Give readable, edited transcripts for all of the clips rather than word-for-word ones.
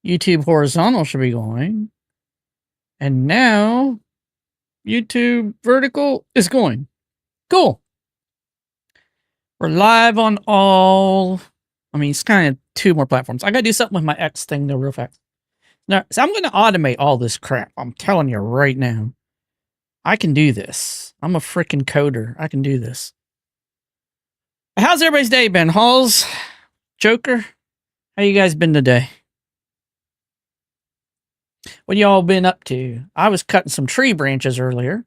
YouTube horizontal should be going. And now YouTube vertical is going. Cool. We're live on all. I mean, it's kind of 2 more platforms. I got to do something with my X thing though real fast. Now, so I'm going to automate all this crap. I'm telling you right now. I can do this. I'm a freaking coder. I can do this. How's everybody's day been? Halls? Joker? How you guys been today? What y'all been up to? I was cutting some tree branches earlier.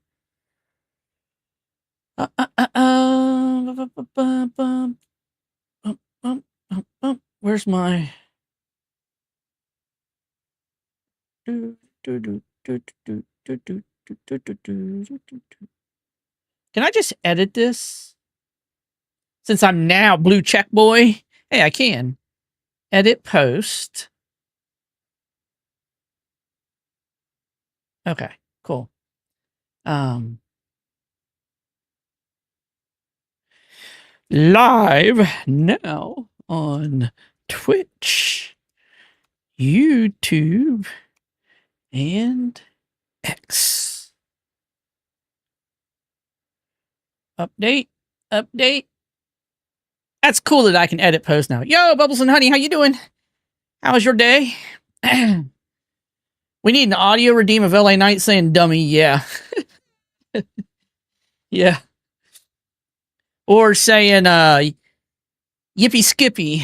Where's my... Can I just edit this? Since I'm now blue check boy. Hey, I can. Edit post. Okay, cool. Live now on Twitch, YouTube, and X. Update. That's cool that I can edit posts now. Yo, Bubbles and Honey, how you doing? How was your day? We need an audio redeem of LA Knight saying dummy, yeah. Yeah. Or saying yippee skippy.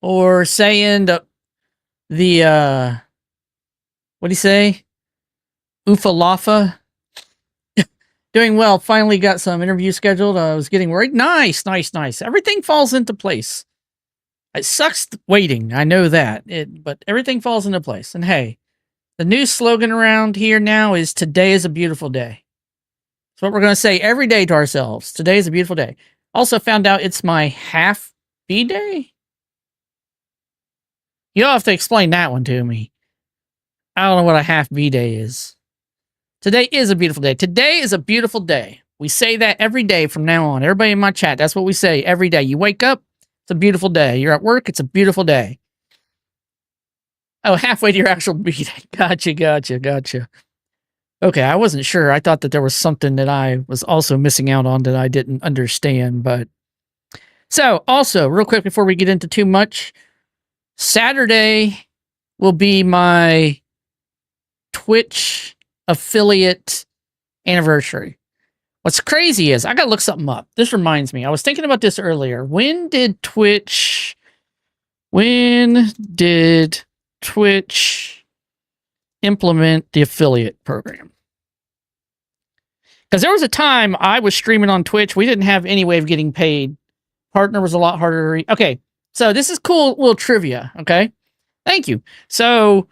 Or saying what do you say? Oofalafa. Doing well. Finally got some interviews scheduled. I was getting worried. Nice. Everything falls into place. It sucks waiting. I know that. But everything falls into place. And hey, the new slogan around here now is today is a beautiful day. That's what we're going to say every day to ourselves. Today is a beautiful day. Also found out it's my half B-day. You'll have to explain that one to me. I don't know what a half B-day is. Today is a beautiful day. Today is a beautiful day. We say that every day from now on. Everybody in my chat, that's what we say every day. You wake up, it's a beautiful day. You're at work, it's a beautiful day. Oh, halfway to your actual B-day. Gotcha. Okay, I wasn't sure. I thought that there was something that I was also missing out on that I didn't understand, but... So, also, real quick before we get into too much, Saturday will be my Twitch affiliate anniversary. What's crazy is, I gotta look something up. This reminds me, I was thinking about this earlier. When did Twitch implement the affiliate program? Because there was a time I was streaming on Twitch. We didn't have any way of getting paid. Partner was a lot harder to reach. Okay, so this is cool little trivia, okay? Thank you. So,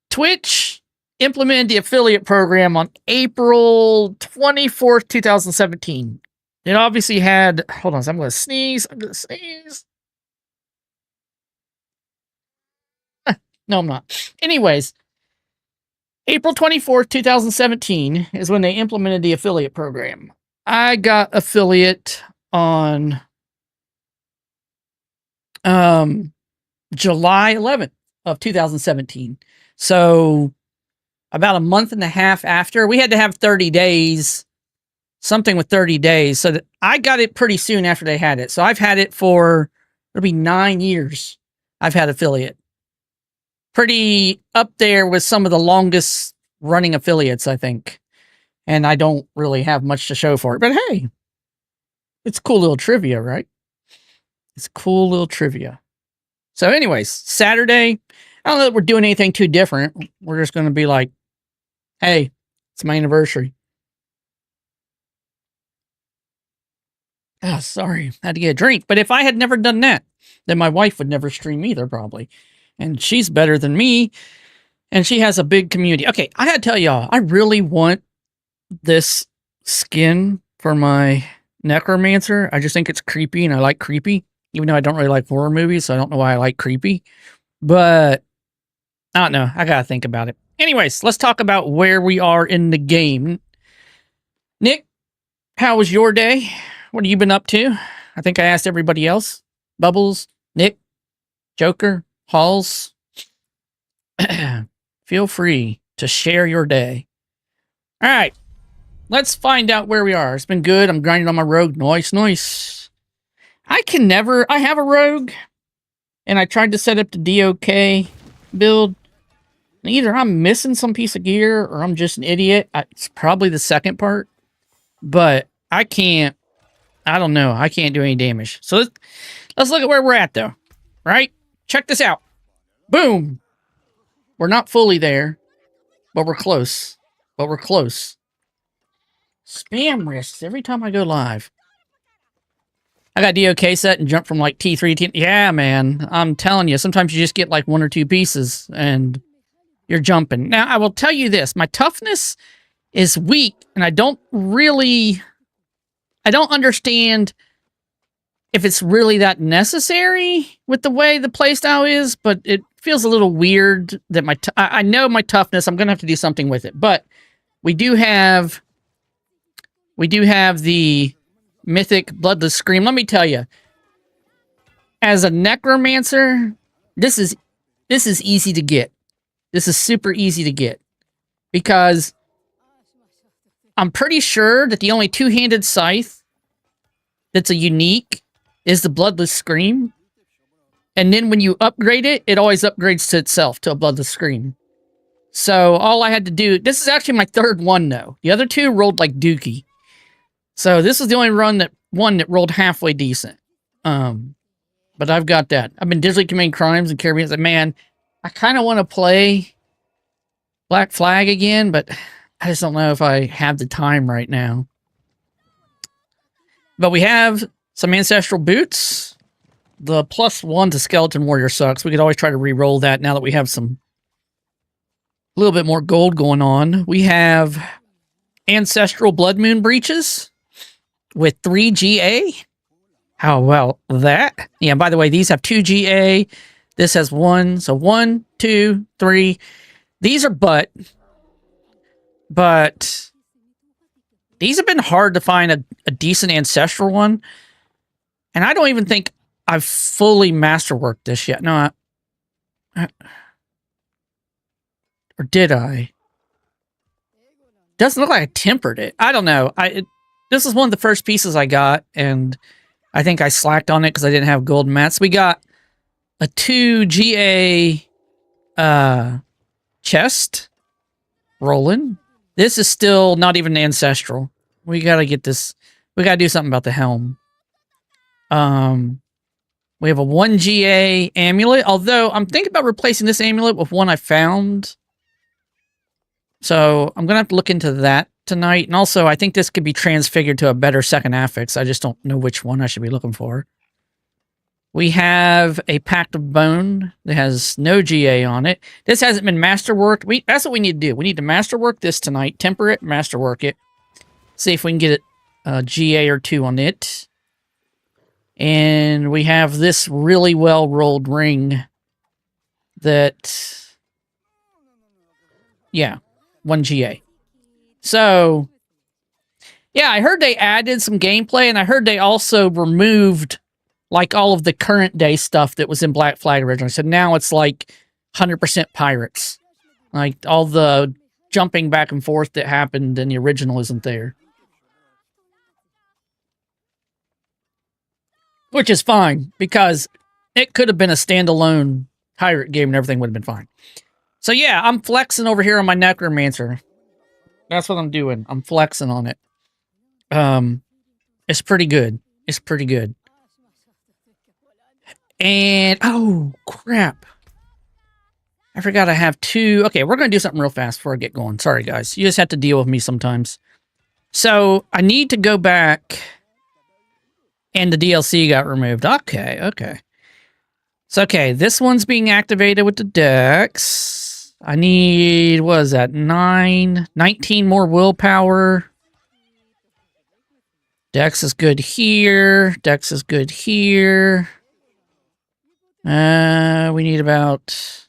Twitch implemented the affiliate program on April 24th, 2017. It obviously had... Hold on, I'm going to sneeze. No, I'm not. Anyways, April 24th, 2017 is when they implemented the affiliate program. I got affiliate on July 11th of 2017. So about a month and a half after, we had to have 30 days, something with 30 days. So that I got it pretty soon after they had it. So I've had it for, it'll be 9 years. I've had affiliate. Pretty up there with some of the longest running affiliates, I think. And I don't really have much to show for it. But hey, it's cool little trivia, right? It's cool little trivia. So anyways, Saturday, I don't know that we're doing anything too different. We're just going to be like, hey, it's my anniversary. Ah, sorry, I had to get a drink. But if I had never done that, then my wife would never stream either, probably. And she's better than me. And she has a big community. Okay, I gotta tell y'all, I really want this skin for my Necromancer. I just think it's creepy, and I like creepy. Even though I don't really like horror movies, so I don't know why I like creepy. But, I don't know. I gotta think about it. Anyways, let's talk about where we are in the game. Nick, how was your day? What have you been up to? I think I asked everybody else. Bubbles, Nick, Joker, Halls. Feel free to share your day. All right. Let's find out where we are. It's been good. I'm grinding on my rogue. Nice. I have a rogue, and I tried to set up the DOK build. And either I'm missing some piece of gear or I'm just an idiot. It's probably the second part. But I don't know. I can't do any damage. So let's look at where we're at, though. Right? Check this out. Boom. We're not fully there, but we're close. Spam risks every time I go live. I got DOK set and jump from like T3 to... Yeah, man. I'm telling you, sometimes you just get like 1 or 2 pieces and you're jumping. Now, I will tell you this. My toughness is weak, and I don't understand if it's really that necessary with the way the playstyle is, but it feels a little weird that I know my toughness, I'm going to have to do something with it, but we do have the mythic Bloodless Scream. Let me tell you, as a Necromancer, this is easy to get. This is super easy to get because I'm pretty sure that the only two-handed scythe that's a unique is the Bloodless Scream. And then when you upgrade it, it always upgrades to itself to a Bloodless Scream. So all I had to do... This is actually my third one, though. The other two rolled like dookie. So this is the only one that rolled halfway decent. But I've got that. I've been digitally committing crimes and Caribbean. Like, man, I kind of want to play Black Flag again, but I just don't know if I have the time right now. But we have some Ancestral Boots. The +1 to Skeleton Warrior sucks. We could always try to re-roll that now that we have a little bit more gold going on. We have Ancestral Blood Moon Breaches with 3 GA. How about that? Yeah, by the way, these have 2 GA. This has 1. So 1, 2, 3. These are but these have been hard to find a decent Ancestral one. And I don't even think I've fully masterworked this yet. No, or did I? Doesn't look like I tempered it. I don't know. This is one of the first pieces I got, and I think I slacked on it because I didn't have gold mats. We got a 2 GA chest rolling. This is still not even Ancestral. We gotta get this. We gotta do something about the helm. We have a 1 GA amulet, although I'm thinking about replacing this amulet with one I found. So I'm going to have to look into that tonight. And also, I think this could be transfigured to a better second affix. I just don't know which one I should be looking for. We have a Pact of Bone that has no GA on it. This hasn't been masterworked. That's what we need to do. We need to masterwork this tonight, temper it, masterwork it. See if we can get a GA or 2 on it. And we have this really well-rolled ring that... Yeah, 1 GA. So, yeah, I heard they added some gameplay, and I heard they also removed, like, all of the current day stuff that was in Black Flag originally. So now it's, like, 100% pirates. Like, all the jumping back and forth that happened in the original isn't there. Which is fine, because it could have been a standalone pirate game and everything would have been fine. So yeah, I'm flexing over here on my Necromancer. That's what I'm doing. I'm flexing on it. It's pretty good. It's pretty good. And, oh, crap. I forgot I have 2. Okay, we're going to do something real fast before I get going. Sorry, guys. You just have to deal with me sometimes. So, I need to go back... And the DLC got removed. Okay. So, okay, this one's being activated with the dex. I need, what is that, 19 more willpower. Dex is good here. Dex is good here. We need about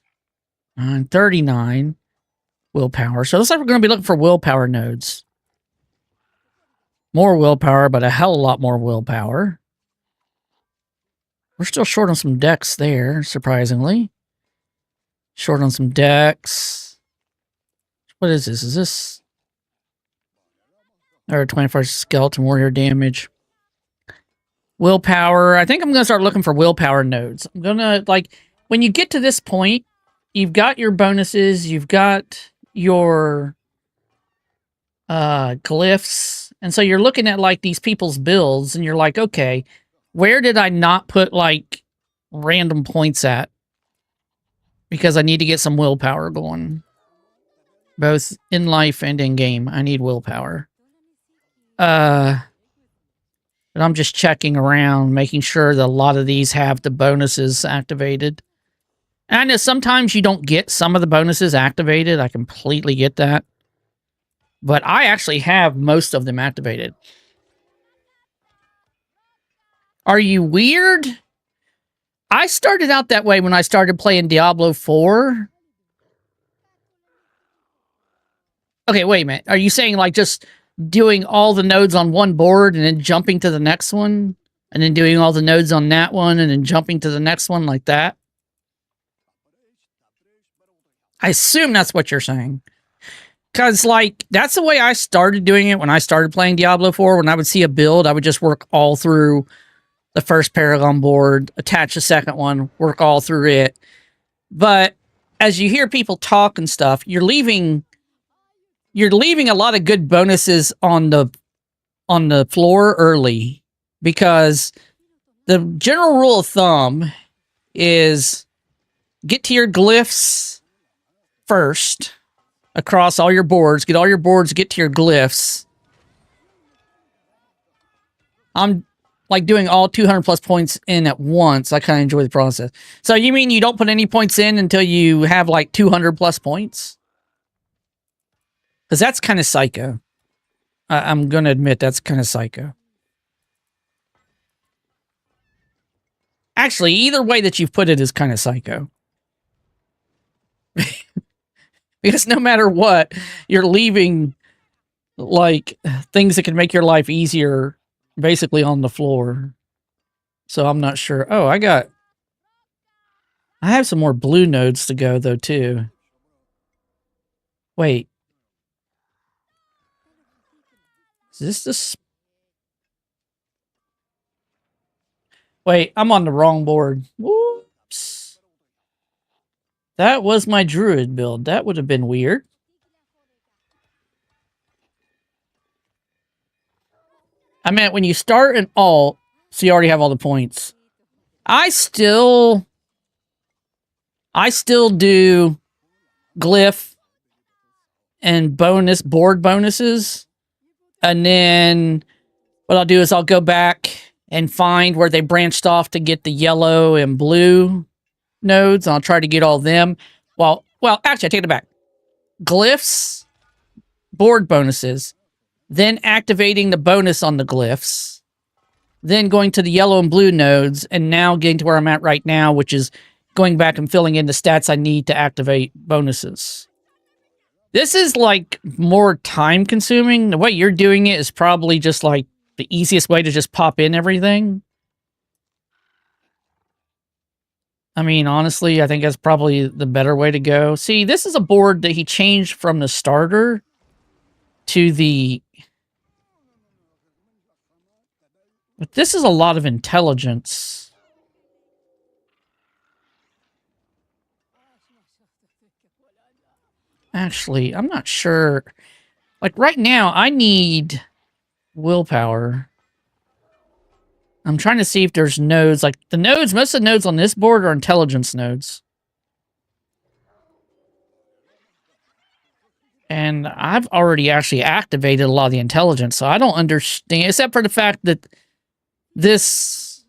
39 willpower. So, it looks like we're going to be looking for willpower nodes. More willpower, but a hell of a lot more willpower. We're still short on some dex there, surprisingly. Short on some decks. What is this? Is this... Or 21st skeleton warrior damage. Willpower. I think I'm going to start looking for willpower nodes. I'm going to, like, when you get to this point, you've got your bonuses, you've got your glyphs, and so you're looking at, like, these people's builds, and you're like, okay, where did I not put, like, random points at? Because I need to get some willpower going. Both in life and in game, I need willpower. But I'm just checking around, making sure that a lot of these have the bonuses activated. And I know sometimes you don't get some of the bonuses activated. I completely get that. But I actually have most of them activated. Are you weird? I started out that way when I started playing Diablo 4. Okay, wait a minute. Are you saying, like, just doing all the nodes on one board and then jumping to the next one? And then doing all the nodes on that one and then jumping to the next one like that? I assume that's what you're saying. Because, like, that's the way I started doing it when I started playing Diablo 4. When I would see a build, I would just work all through the first Paragon board, attach the second one, work all through it. But as you hear people talk and stuff, you're leaving a lot of good bonuses on the floor early, because the general rule of thumb is get to your glyphs first across all your boards. Get all your boards, get to your glyphs. I'm like doing all 200 plus points in at once. I kind of enjoy the process. So you mean you don't put any points in until you have like 200 plus points? Because that's kind of psycho. I'm going to admit that's kind of psycho. Actually, either way that you've put it is kind of psycho. Because no matter what, you're leaving, like, things that can make your life easier basically on the floor. So I'm not sure. Oh, I have some more blue nodes to go, though, too. Wait. Is this the... Wait, I'm on the wrong board. Whoops. That was my druid build. That would have been weird. I meant when you start an alt, so you already have all the points. I still do glyph and bonus board bonuses. And then what I'll do is I'll go back and find where they branched off to get the yellow and blue nodes. And I'll try to get all of them. Well, actually, I take it back. Glyphs, board bonuses, then activating the bonus on the glyphs, then going to the yellow and blue nodes, and now getting to where I'm at right now, which is going back and filling in the stats I need to activate bonuses. This is, like, more time-consuming. The way you're doing it is probably just, like, the easiest way to just pop in everything. I mean, honestly, I think that's probably the better way to go. See, this is a board that he changed from the starter to the... But this is a lot of intelligence. Actually, I'm not sure. Like, right now, I need willpower. I'm trying to see if there's nodes. Like, the nodes, most of the nodes on this board are intelligence nodes. And I've already actually activated a lot of the intelligence, so I don't understand, except for the fact that this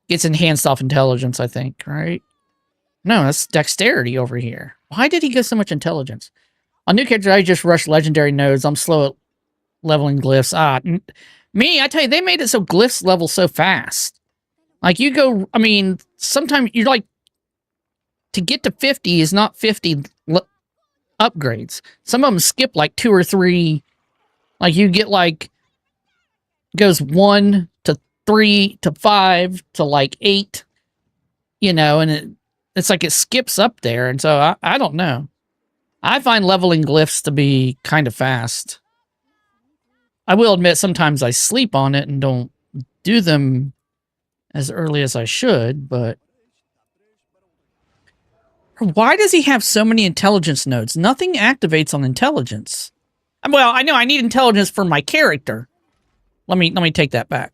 gets enhanced off intelligence, I think, right? No, that's dexterity over here. Why did he get so much intelligence? On new character, I just rush legendary nodes. I'm slow at leveling glyphs. Me, I tell you, they made it so glyphs level so fast. Like, you go, I mean, sometimes you're like, to get to 50 is not 50 upgrades. Some of them skip like 2 or 3. Like, you get like, goes 1 to 3 to 5 to like 8, you know, and it's like it skips up there, and so I don't know. I find leveling glyphs to be kind of fast. I will admit sometimes I sleep on it and don't do them as early as I should, but... Why does he have so many intelligence nodes? Nothing activates on intelligence. Well, I know I need intelligence for my character. Let me take that back.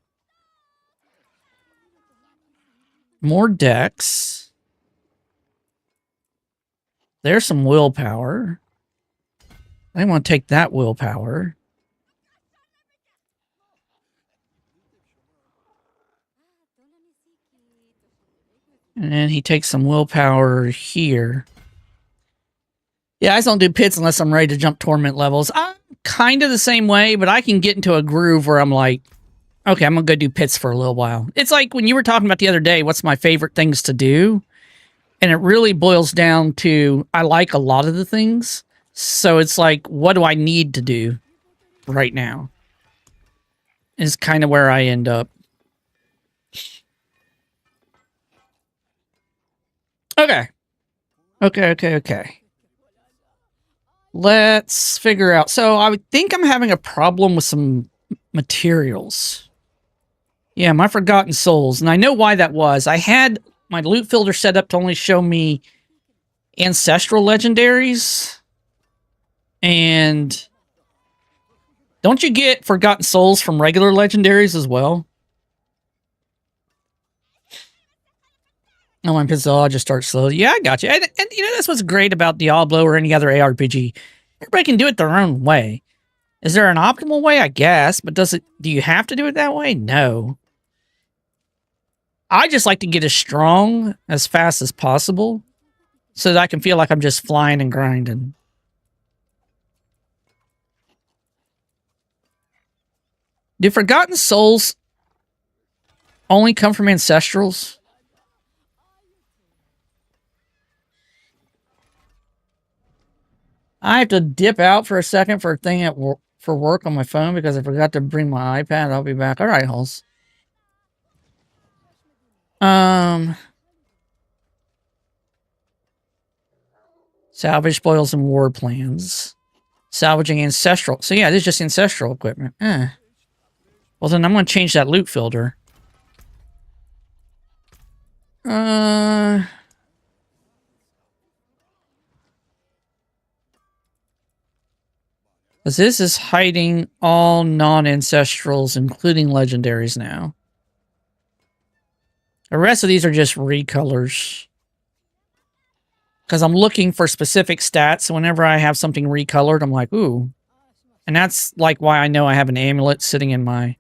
More dex. There's some willpower. I want to take that willpower. And he takes some willpower here. Yeah, I just don't do pits unless I'm ready to jump torment levels. I'm kind of the same way, but I can get into a groove where I'm like, okay, I'm going to go do pits for a little while. It's like when you were talking about the other day, what's my favorite things to do? And it really boils down to, I like a lot of the things. So it's like, what do I need to do right now? Is kind of where I end up. Okay. Okay. Let's figure out. So I would think I'm having a problem with some materials. Yeah, my Forgotten Souls. And I know why that was. I had my loot filter set up to only show me ancestral legendaries. And don't you get Forgotten Souls from regular legendaries as well? Oh, my pistol just starts slowly. Yeah, I got you. And you know, that's what's great about Diablo or any other ARPG. Everybody can do it their own way. Is there an optimal way? I guess. But do you have to do it that way? No. I just like to get as strong as fast as possible so that I can feel like I'm just flying and grinding. Do Forgotten Souls only come from Ancestrals? I have to dip out for a second for a thing at for work on my phone because I forgot to bring my iPad. I'll be back. All right, Hulse. Salvage spoils and war plans. Salvaging ancestral. So yeah, this is just ancestral equipment. Well, then I'm going to change that loot filter. Because this is hiding all non-ancestrals, including legendaries now. The rest of these are just recolors. Because I'm looking for specific stats. So whenever I have something recolored, I'm like, ooh. And that's like why I know I have an amulet sitting in my...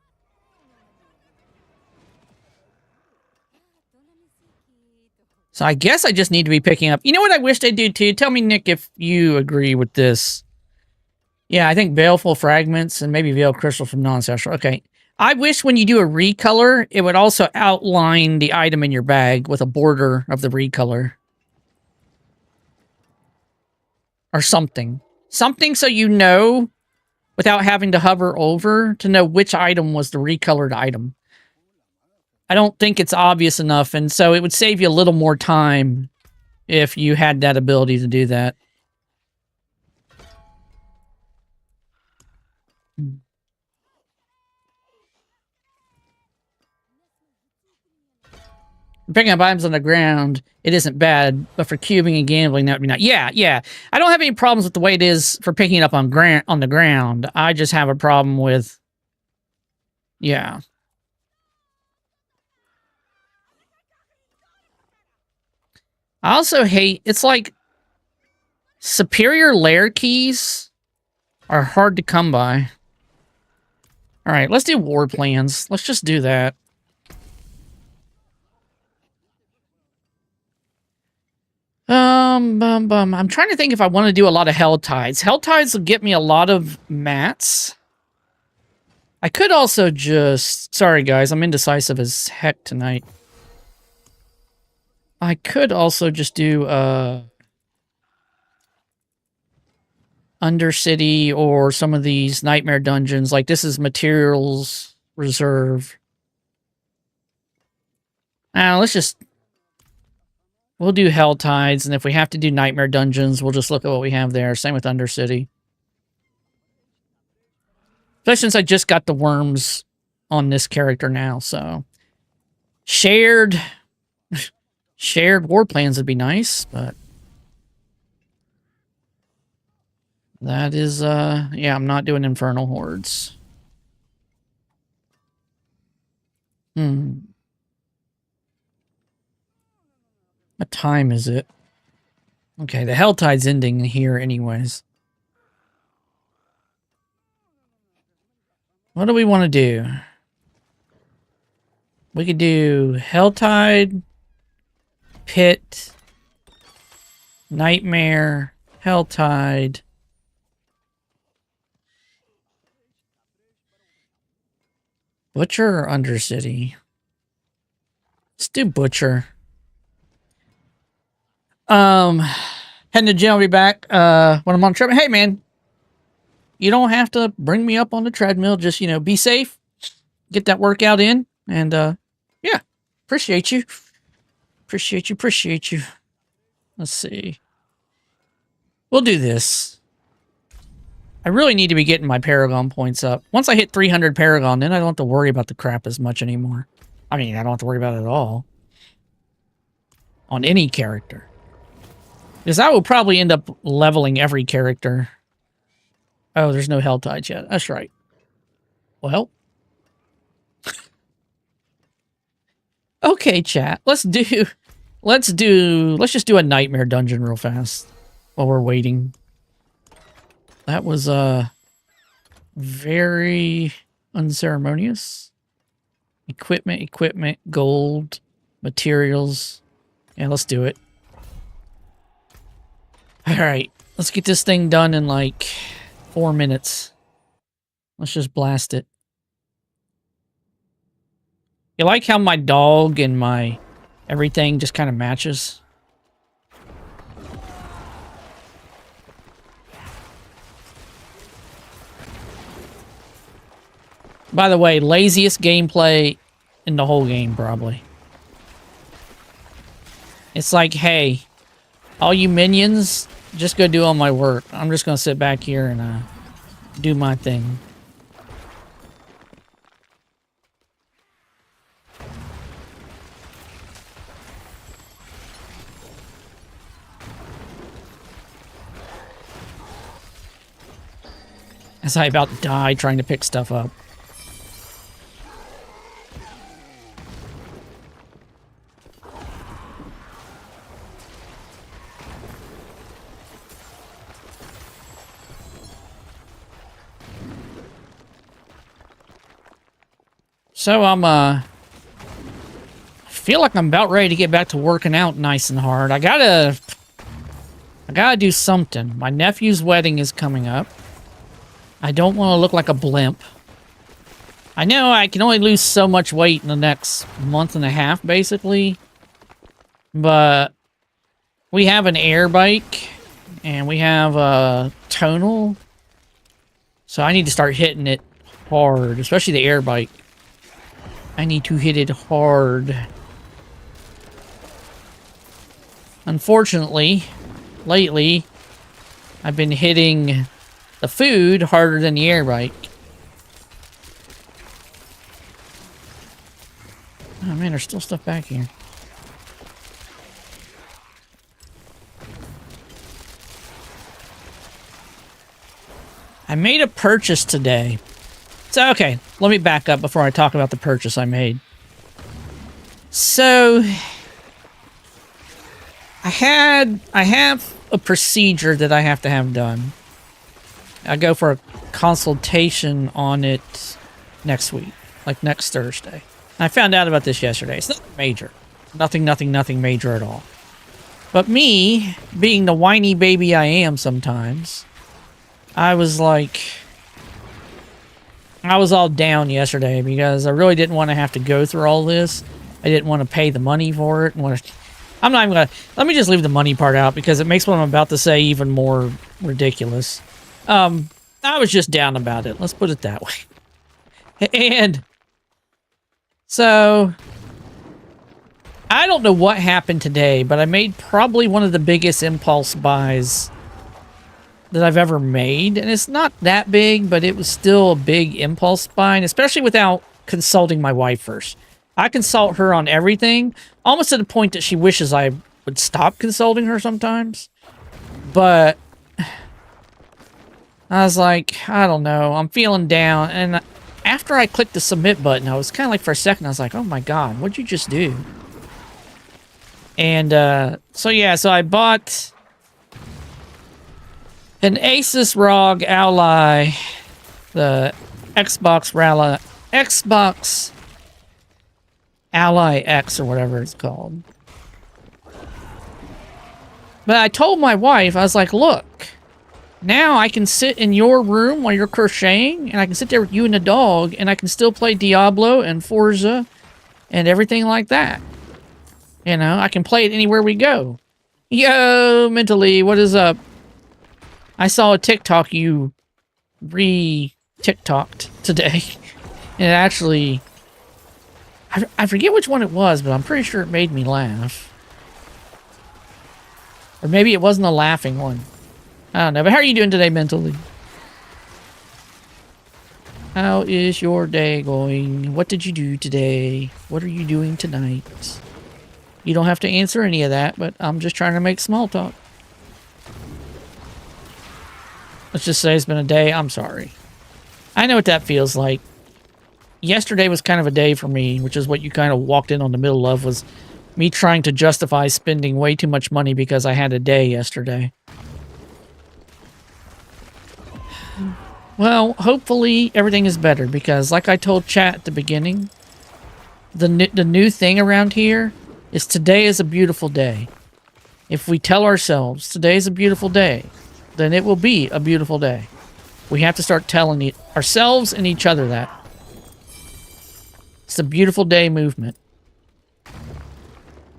So I guess I just need to be picking up... You know what I wish they'd do too? Tell me, Nick, if you agree with this. Yeah, I think Baleful Fragments and maybe Veil Crystal from Non-Ancestral. Okay. I wish when you do a recolor, it would also outline the item in your bag with a border of the recolor. Or something. Something so you know, without having to hover over, to know which item was the recolored item. I don't think it's obvious enough, and so it would save you a little more time if you had that ability to do that. Picking up items on the ground, it isn't bad, but for cubing and gambling, that would be not. Yeah. I don't have any problems with the way it is for picking it up on the ground. I just have a problem with... Yeah. I also hate... It's like... Superior lair keys are hard to come by. Alright, let's do war plans. Let's just do that. I'm trying to think if I want to do a lot of Hell Tides. Hell Tides will get me a lot of mats. I could also just... Sorry, guys. I'm indecisive as heck tonight. I could also just do, Undercity or some of these Nightmare Dungeons. Like, this is Materials Reserve. Now, let's just We'll do Hell Tides, and if we have to do Nightmare Dungeons, we'll just look at what we have there. Same with Undercity. Especially since I just got the worms on this character now, so... Shared war plans would be nice, but... That is, yeah, I'm not doing Infernal Hordes. What time is it? Okay, the Helltide's ending here anyways. What do we want to do? We could do Helltide, Pit, Nightmare, Helltide. Butcher or Undercity? Let's do Butcher. Heading to gym, I'll be back when I'm on treadmill. Hey, man. You don't have to bring me up on the treadmill. Just, you know, be safe. Get that workout in. And, yeah. Appreciate you. Appreciate you. Let's see. We'll do this. I really need to be getting my Paragon points up. Once I hit 300 Paragon, then I don't have to worry about the crap as much anymore. I mean, I don't have to worry about it at all. On any character. Because I will probably end up leveling every character. Oh, there's no Helltides yet. That's right. Well. Okay, chat. Let's just do a Nightmare Dungeon real fast. While we're waiting. That was, very unceremonious. Equipment, gold, materials. Yeah, let's do it. Alright, let's get this thing done in like 4 minutes. Let's just blast it. You like how my dog and my everything just kind of matches? By the way, laziest gameplay in the whole game, probably. It's like, hey, all you minions, just go do all my work. I'm just going to sit back here and do my thing. As I about die trying to pick stuff up. So I feel like I'm about ready to get back to working out nice and hard. I gotta do something. My nephew's wedding is coming up. I don't want to look like a blimp. I know I can only lose so much weight in the next month and a half, basically. But we have an air bike, and we have a tonal. So I need to start hitting it hard, especially the air bike. I need to hit it hard. Unfortunately, lately, I've been hitting the food harder than the air bike. Oh man, there's still stuff back here. I made a purchase today. So, okay, let me back up before I talk about the purchase I made. So, I have a procedure that I have to have done. I go for a consultation on it next week, like next Thursday. I found out about this yesterday. It's nothing major. Nothing major at all. But me, being the whiny baby I am sometimes, I was like... I was all down yesterday because I really didn't want to have to go through all this. I didn't want to pay the money for it. I'm not even going to... Let me just leave the money part out because it makes what I'm about to say even more ridiculous. I was just down about it. Let's put it that way. And so I don't know what happened today, but I made probably one of the biggest impulse buys that I've ever made. And it's not that big, but it was still a big impulse buy, and especially without consulting my wife first. I consult her on everything, almost to the point that she wishes I would stop consulting her sometimes. But I was like, I don't know, I'm feeling down. And after I clicked the submit button, I was kind of like, for a second, I was like, oh my God, what'd you just do? And so yeah, so I bought an Asus ROG Ally, the Xbox Ally X or whatever it's called. But I told my wife, I was like, look, now I can sit in your room while you're crocheting, and I can sit there with you and the dog, and I can still play Diablo and Forza and everything like that. You know, I can play it anywhere we go. Yo, Mentally, what is up? I saw a TikTok you re-TikToked today. And it actually... I forget which one it was, but I'm pretty sure it made me laugh. Or maybe it wasn't a laughing one. I don't know, but how are you doing today, Mentally? How is your day going? What did you do today? What are you doing tonight? You don't have to answer any of that, but I'm just trying to make small talk. Let's just say it's been a day. I'm sorry. I know what that feels like. Yesterday was kind of a day for me, which is what you kind of walked in on the middle of, was me trying to justify spending way too much money because I had a day yesterday. Well, hopefully everything is better, because like I told chat at the beginning, the new thing around here is today is a beautiful day. If we tell ourselves today is a beautiful day, then it will be a beautiful day. We have to start telling ourselves and each other that. It's a beautiful day movement.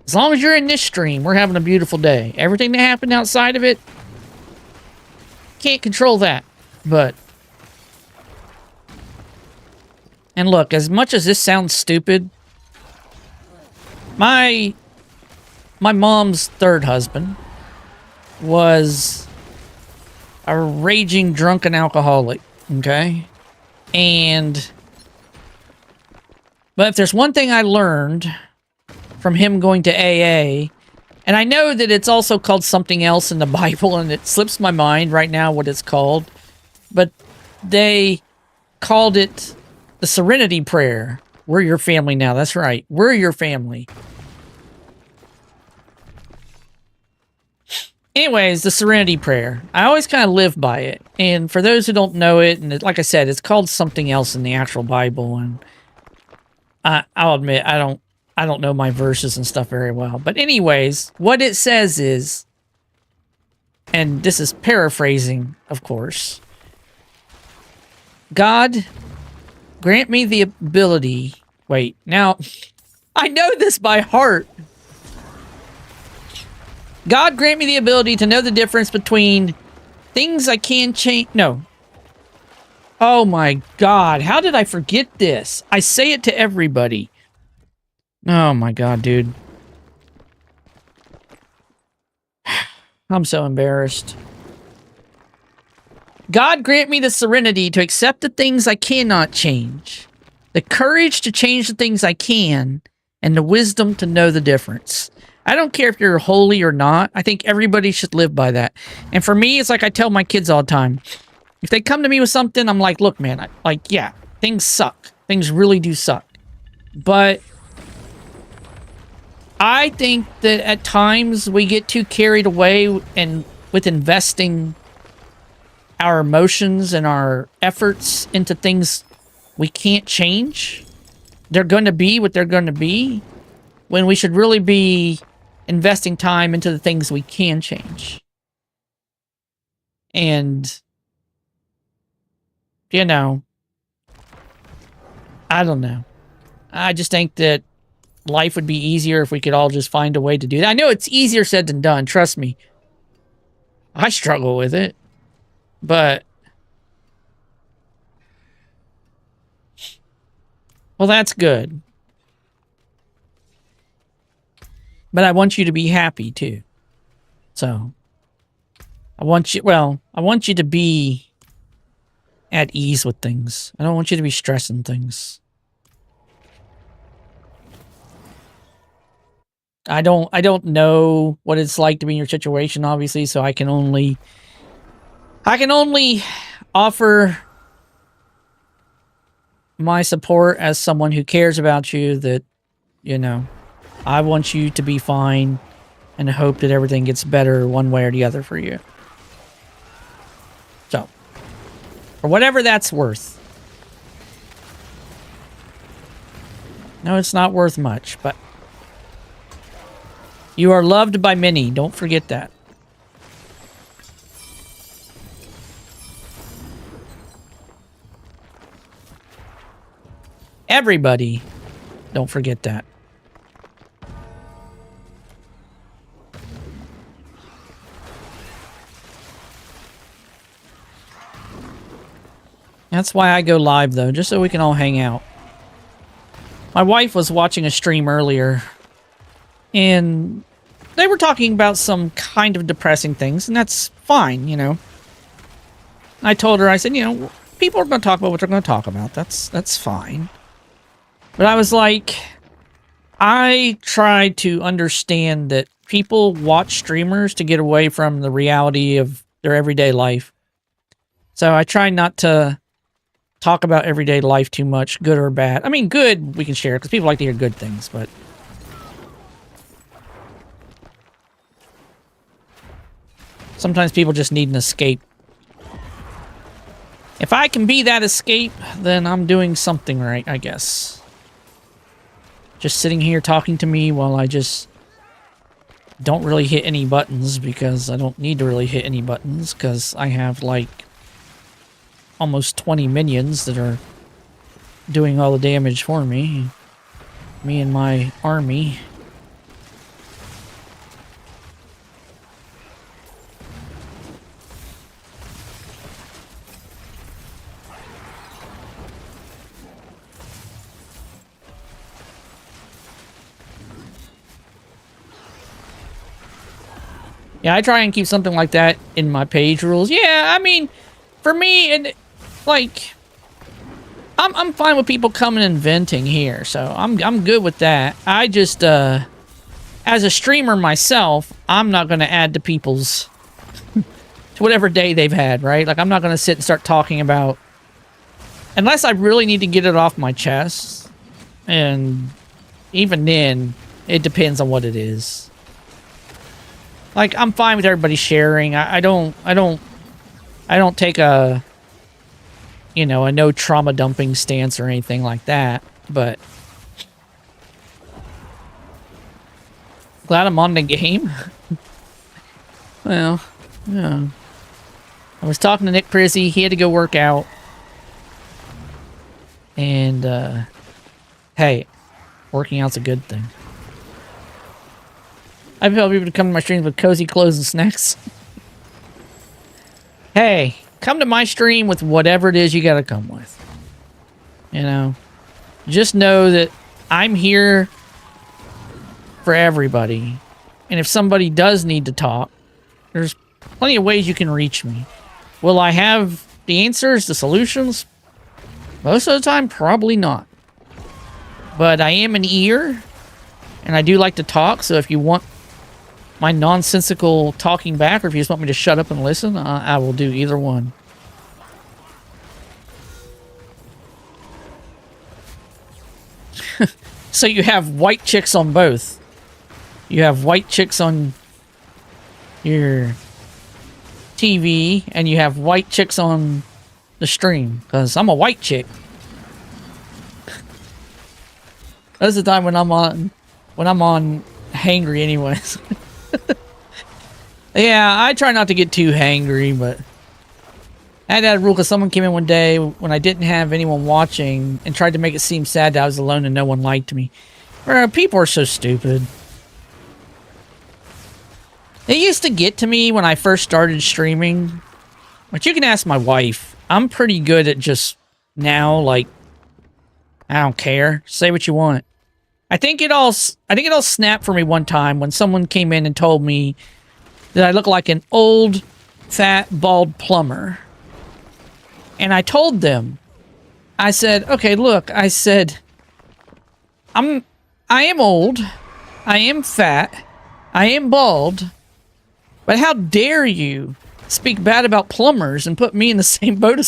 As long as you're in this stream, we're having a beautiful day. Everything that happened outside of it, can't control that. But... And look, as much as this sounds stupid, my mom's third husband was a raging drunken alcoholic, okay? But if there's one thing I learned from him going to AA, and I know that it's also called something else in the Bible, and it slips my mind right now what it's called, but they called it the Serenity Prayer. We're your family now. That's right. We're your family. Anyways, the Serenity Prayer. I always kind of live by it. And for those who don't know it, and like I said, it's called something else in the actual Bible. And I'll admit, I don't know my verses and stuff very well. But anyways, what it says is, and this is paraphrasing, of course, God, grant me the ability... Wait, now, I know this by heart. God, grant me the ability to know the difference between things I can change... No. Oh my God, how did I forget this? I say it to everybody. Oh my God, dude. I'm so embarrassed. God, grant me the serenity to accept the things I cannot change, the courage to change the things I can, and the wisdom to know the difference. I don't care if you're holy or not. I think everybody should live by that. And for me, it's like I tell my kids all the time. If they come to me with something, I'm like, look, man, yeah, things suck. Things really do suck. But I think that at times we get too carried away with investing our emotions and our efforts into things we can't change. They're going to be what they're going to be, when we should really be investing time into the things we can change. And, you know, I don't know. I just think that life would be easier if we could all just find a way to do that. I know it's easier said than done, trust me. I struggle with it. But, well, that's good. But I want you to be happy too. So I want you to be at ease with things. I don't want you to be stressing things. I don't know what it's like to be in your situation, obviously, so I can only offer my support as someone who cares about you, that, you know, I want you to be fine and hope that everything gets better one way or the other for you. So, for whatever that's worth. No, it's not worth much, but you are loved by many. Don't forget that. Everybody. Don't forget that. That's why I go live, though, just so we can all hang out. My wife was watching a stream earlier, and they were talking about some kind of depressing things, and that's fine, you know. I told her, I said, you know, people are going to talk about what they're going to talk about. That's fine. But I was like, I try to understand that people watch streamers to get away from the reality of their everyday life. So I try not to talk about everyday life too much, good or bad. I mean, good we can share, because people like to hear good things, but sometimes people just need an escape. If I can be that escape, then I'm doing something right, I guess. Just sitting here talking to me while I just don't really hit any buttons, because I don't need to really hit any buttons, because I have like almost 20 minions that are doing all the damage for me. Me and my army. Yeah, I try and keep something like that in my page rules. Yeah, I mean, for me, and like, I'm fine with people coming and venting here, so I'm good with that. I just, as a streamer myself, I'm not going to add to people's to whatever day they've had, right? Like, I'm not going to sit and start talking about, unless I really need to get it off my chest, and even then, it depends on what it is. Like, I'm fine with everybody sharing. I don't take a, you know, a no trauma dumping stance or anything like that, but glad I'm on the game. Well, yeah. I was talking to Nick Prizzy. He had to go work out. And, hey, working out's a good thing. I tell people to come to my streams with cozy clothes and snacks. Hey, come to my stream with whatever it is you gotta come with. You know? Just know that I'm here for everybody. And if somebody does need to talk, there's plenty of ways you can reach me. Will I have the answers, the solutions? Most of the time, probably not. But I am an ear, and I do like to talk, so if you want my nonsensical talking back, or if you just want me to shut up and listen, I will do either one. So you have white chicks on both. You have white chicks on your TV, and you have white chicks on the stream, because I'm a white chick. That's the time when I'm on hangry anyways. Yeah, I try not to get too hangry, but I had that rule because someone came in one day when I didn't have anyone watching and tried to make it seem sad that I was alone and no one liked me. People are so stupid. It used to get to me when I first started streaming, but you can ask my wife. I'm pretty good at just now, like, I don't care. Say what you want. I think it all snapped for me one time when someone came in and told me that I look like an old, fat, bald plumber. And I told them, I said, okay, look, I said, I am old, I am fat, I am bald, but how dare you speak bad about plumbers and put me in the same boat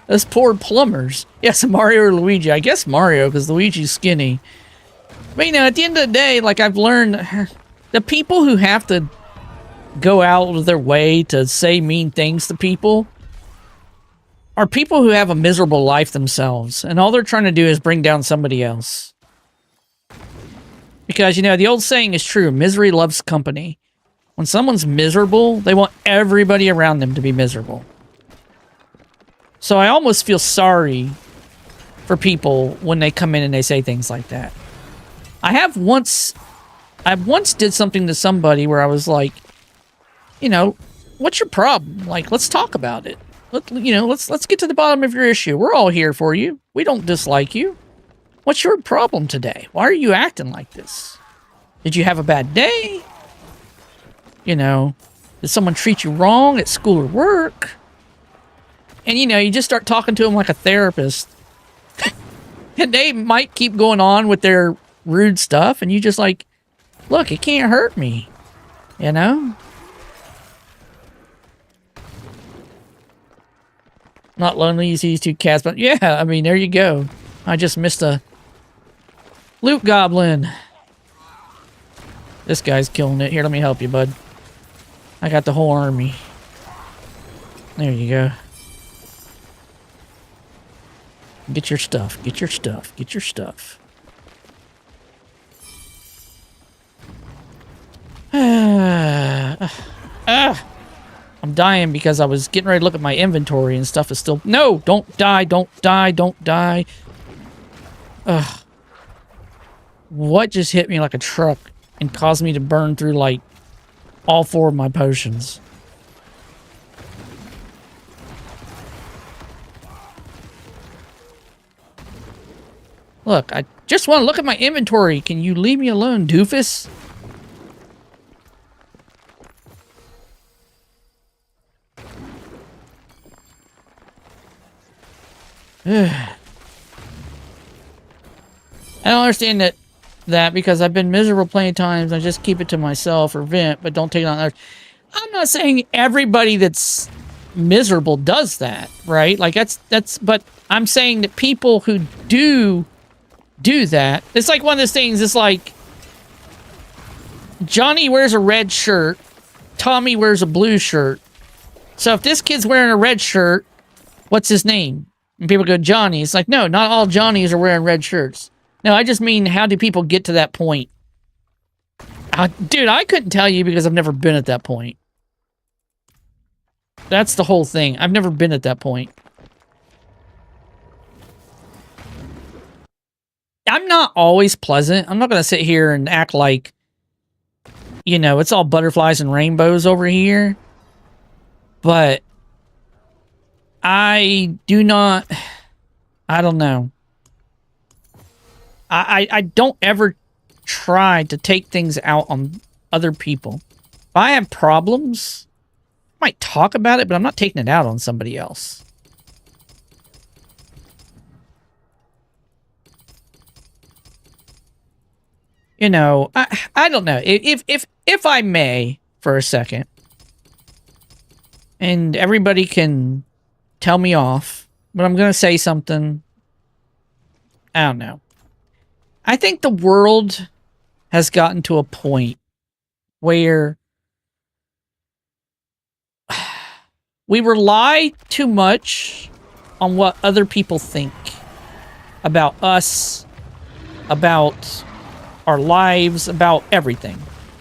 as poor plumbers? Yes, Mario or Luigi. I guess Mario, because Luigi's skinny. But, you know, at the end of the day, like, I've learned, the people who have to go out of their way to say mean things to people are people who have a miserable life themselves, and all they're trying to do is bring down somebody else. Because, you know, the old saying is true, misery loves company. When someone's miserable, they want everybody around them to be miserable. So I almost feel sorry for people when they come in and they say things like that. I once did something to somebody where I was like, you know, what's your problem? Like, let's talk about it. Let's get to the bottom of your issue. We're all here for you. We don't dislike you. What's your problem today? Why are you acting like this? Did you have a bad day? You know, did someone treat you wrong at school or work? And, you know, you just start talking to them like a therapist. And they might keep going on with their rude stuff. And you just like, look, it can't hurt me. You know? Not lonely, you see these two cats, but yeah, I mean, there you go. I just missed a loot goblin. This guy's killing it. Here, let me help you, bud. I got the whole army. There you go. Get your stuff. Get your stuff. Get your stuff. I'm dying because I was getting ready to look at my inventory and stuff is still... No! Don't die! Don't die! Don't die! Ugh. What just hit me like a truck and caused me to burn through, like, all 4 of my potions? Look, I just want to look at my inventory. Can you leave me alone, doofus? I don't understand that because I've been miserable plenty of times. I just keep it to myself or vent, but don't take it on others. I'm not saying everybody that's miserable does that, right? Like but I'm saying that people who do that, it's like one of those things. It's like Johnny wears a red shirt, Tommy wears a blue shirt. So if this kid's wearing a red shirt, what's his name? And people go, Johnny. It's like, no, not all Johnnies are wearing red shirts. No, I just mean, how do people get to that point? Dude, I couldn't tell you because I've never been at that point. That's the whole thing. I've never been at that point. I'm not always pleasant. I'm not going to sit here and act like, you know, it's all butterflies and rainbows over here. But I do not... I don't know. I don't ever try to take things out on other people. If I have problems, I might talk about it, but I'm not taking it out on somebody else. You know, I don't know. If I may, for a second, and everybody can tell me off, but I'm going to say something. I don't know. I think the world has gotten to a point where we rely too much on what other people think about us, about our lives, about everything.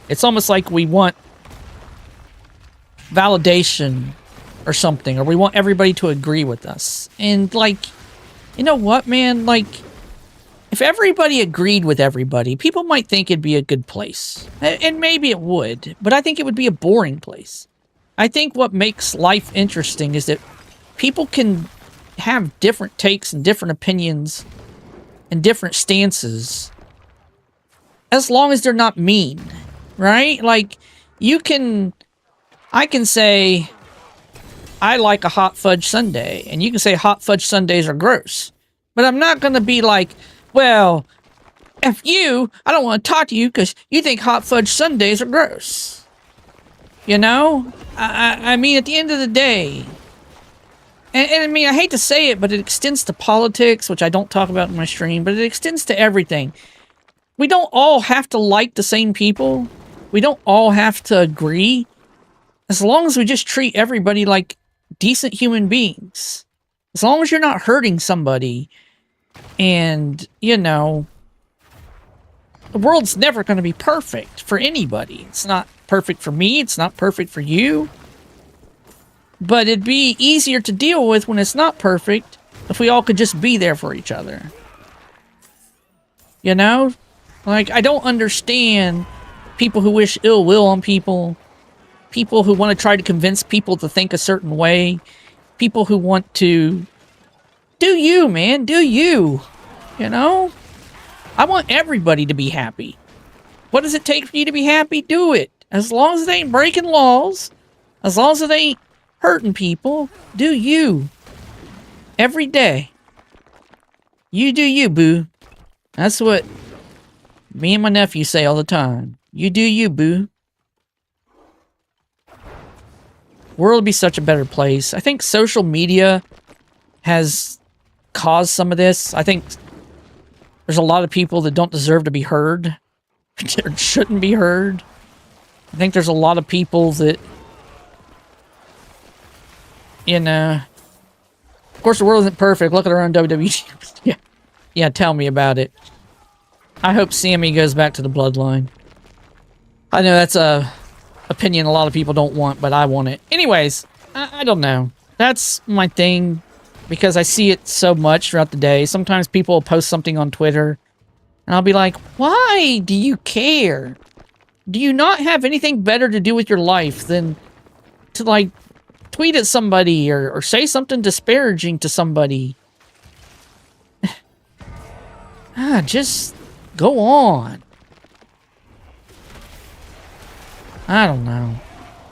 It's almost like we want validation or something, or we want everybody to agree with us. And, like, you know what, man? Like, if everybody agreed with everybody, people might think it'd be a good place. And maybe it would, but I think it would be a boring place. I think what makes life interesting is that people can have different takes and different opinions and different stances, as long as they're not mean, right? Like, I can say, I like a hot fudge sundae, and you can say hot fudge sundaes are gross. But I'm not going to be like, well, F you, I don't want to talk to you because you think hot fudge sundaes are gross. You know? I mean, at the end of the day, and I mean, I hate to say it, but it extends to politics, which I don't talk about in my stream, but it extends to everything. We don't all have to like the same people. We don't all have to agree. As long as we just treat everybody like decent human beings. As long as you're not hurting somebody. And, you know, the world's never going to be perfect for anybody. It's not perfect for me. It's not perfect for you. But it'd be easier to deal with when it's not perfect if we all could just be there for each other. You know? Like, I don't understand people who wish ill will on people. People who want to try to convince people to think a certain way. People who want to... Do you, man. Do you. You know? I want everybody to be happy. What does it take for you to be happy? Do it. As long as it ain't breaking laws. As long as it ain't hurting people. Do you. Every day. You do you, boo. That's what me and my nephew say all the time. You do you, boo. World would be such a better place. I think social media has caused some of this. I think there's a lot of people that don't deserve to be heard. Or shouldn't be heard. I think there's a lot of people that, you know... Of course, the world isn't perfect. Look at our own WWE. Yeah. Yeah, tell me about it. I hope Sammy goes back to the bloodline. I know that's a opinion a lot of people don't want, but I want it. Anyways, I don't know. That's my thing, because I see it so much throughout the day. Sometimes people will post something on Twitter, and I'll be like, why do you care? Do you not have anything better to do with your life than to, like, tweet at somebody or say something disparaging to somebody? Just go on. I don't know.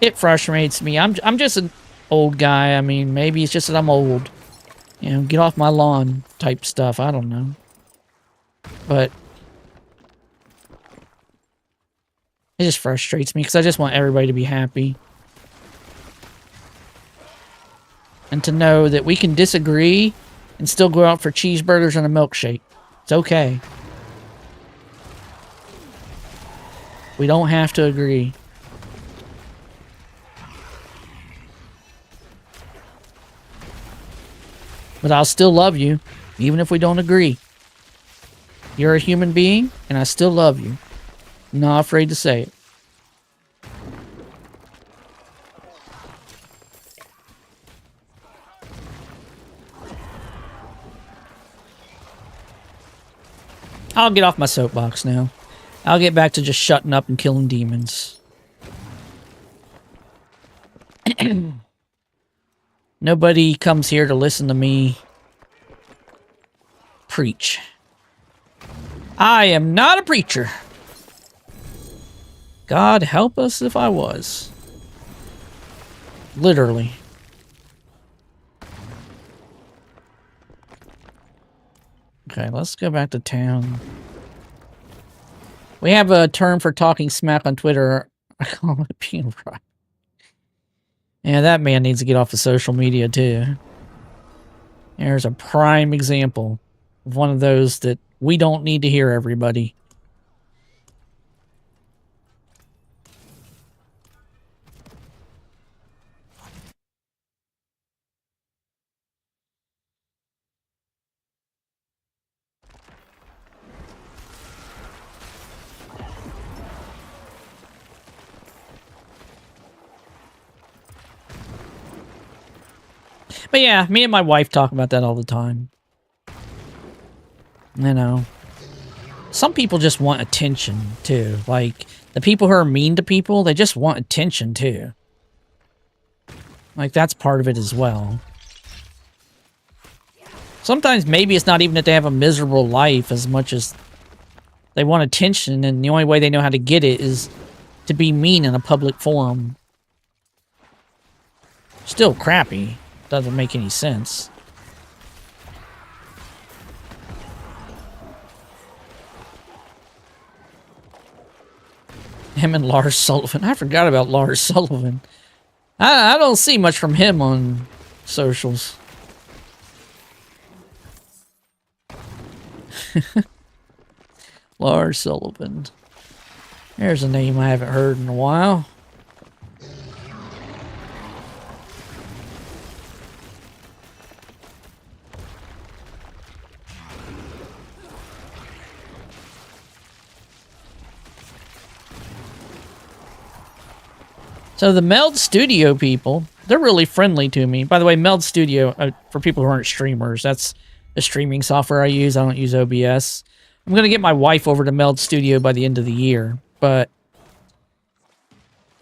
It frustrates me. I'm just an old guy. I mean, maybe it's just that I'm old. You know, get off my lawn type stuff. I don't know. But it just frustrates me because I just want everybody to be happy. And to know that we can disagree and still go out for cheeseburgers and a milkshake. It's okay. We don't have to agree. But I'll still love you, even if we don't agree. You're a human being, and I still love you. I'm not afraid to say it. I'll get off my soapbox now. I'll get back to just shutting up and killing demons. Nobody comes here to listen to me preach. I am not a preacher. God help us if I was. Literally. Okay, let's go back to town. We have a term for talking smack on Twitter. I call it being right. Yeah, that man needs to get off of social media, too. There's a prime example of one of those that we don't need to hear, everybody. But yeah, me and my wife talk about that all the time. You know. Some people just want attention, too. Like, the people who are mean to people, they just want attention, too. Like, that's part of it as well. Sometimes maybe it's not even that they have a miserable life as much as they want attention, and the only way they know how to get it is to be mean in a public forum. Still crappy. Doesn't make any sense. Him and Lars Sullivan. I forgot about Lars Sullivan. I don't see much from him on socials. Lars Sullivan. There's a name I haven't heard in a while. So the Meld Studio people, they're really friendly to me. By the way, Meld Studio, for people who aren't streamers, that's the streaming software I use. I don't use OBS. I'm going to get my wife over to Meld Studio by the end of the year. But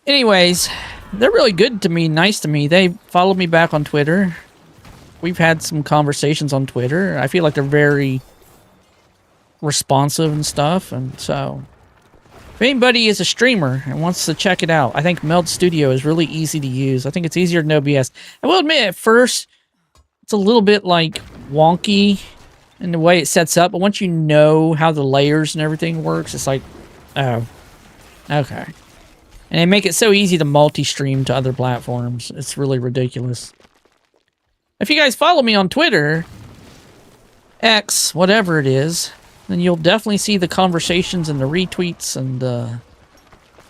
anyways, they're really good to me, nice to me. They follow me back on Twitter. We've had some conversations on Twitter. I feel like they're very responsive and stuff. And so if anybody is a streamer and wants to check it out, I think Meld Studio is really easy to use. I think it's easier than OBS. I will admit, at first, it's a little bit, like, wonky in the way it sets up. But once you know how the layers and everything works, it's like, oh, okay. And they make it so easy to multi-stream to other platforms. It's really ridiculous. If you guys follow me on Twitter, X, whatever it is, then you'll definitely see the conversations and the retweets and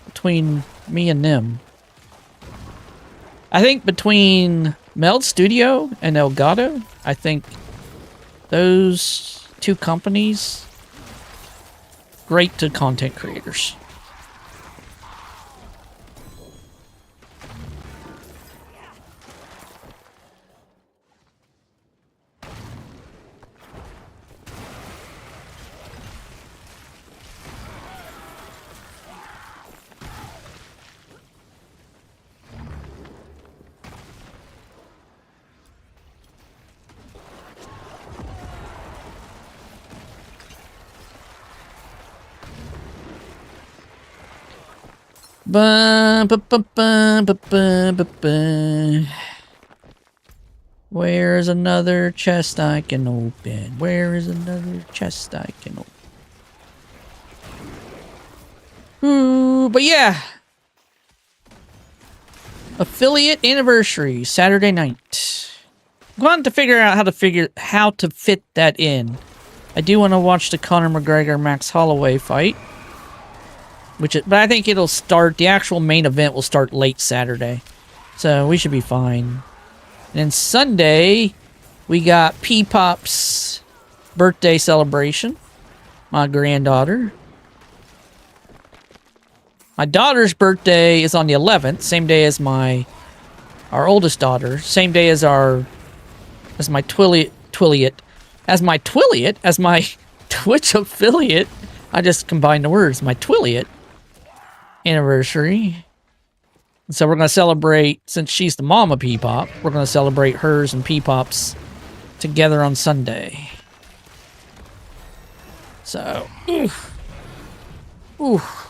between me and them. I think between Meld Studio and Elgato, I think those two companies, great to content creators. Where's another chest I can open? Where is another chest I can open? Ooh, but yeah. Affiliate anniversary, Saturday night. I'm going to figure out how to fit that in. I do want to watch the Conor McGregor Max Holloway fight. But I think it'll start, the actual main event will start late Saturday. So we should be fine. And then Sunday, we got P-Pop's birthday celebration. My granddaughter. My daughter's birthday is on the 11th, same day as our oldest daughter. Same day as my Twitch affiliate. I just combined the words, my Twilliot anniversary. So we're going to celebrate, since she's the mom of P-Pop, we're going to celebrate hers and P-Pop's together on Sunday. So, oof. Oof.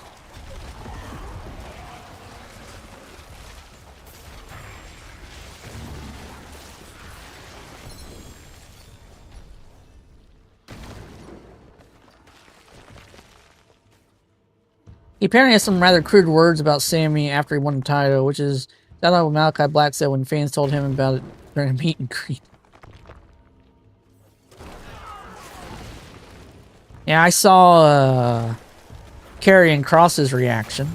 He apparently has some rather crude words about Sammy after he won the title, which is that what Malachi Black said when fans told him about it during a meet and greet. Yeah, I saw Karrion Kross's reaction.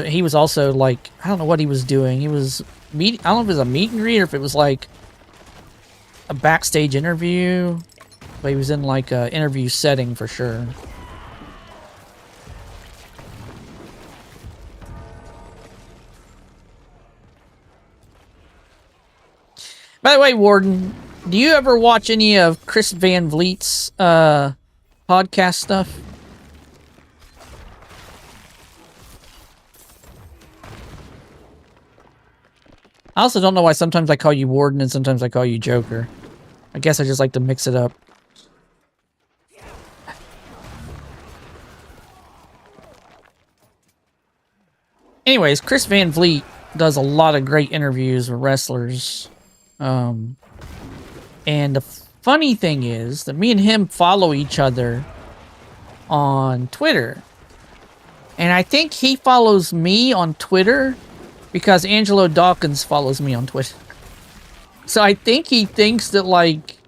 He was also like, I don't know what he was doing. I don't know if it was a meet and greet or if it was like a backstage interview, but he was in like a interview setting for sure. By the way, Warden, do you ever watch any of Chris Van Vliet's podcast stuff? I also don't know why sometimes I call you Warden and sometimes I call you Joker. I guess I just like to mix it up. Anyways, Chris Van Vliet does a lot of great interviews with wrestlers. And the funny thing is that me and him follow each other on Twitter. And I think he follows me on Twitter because Angelo Dawkins follows me on Twitter. So I think he thinks that, like,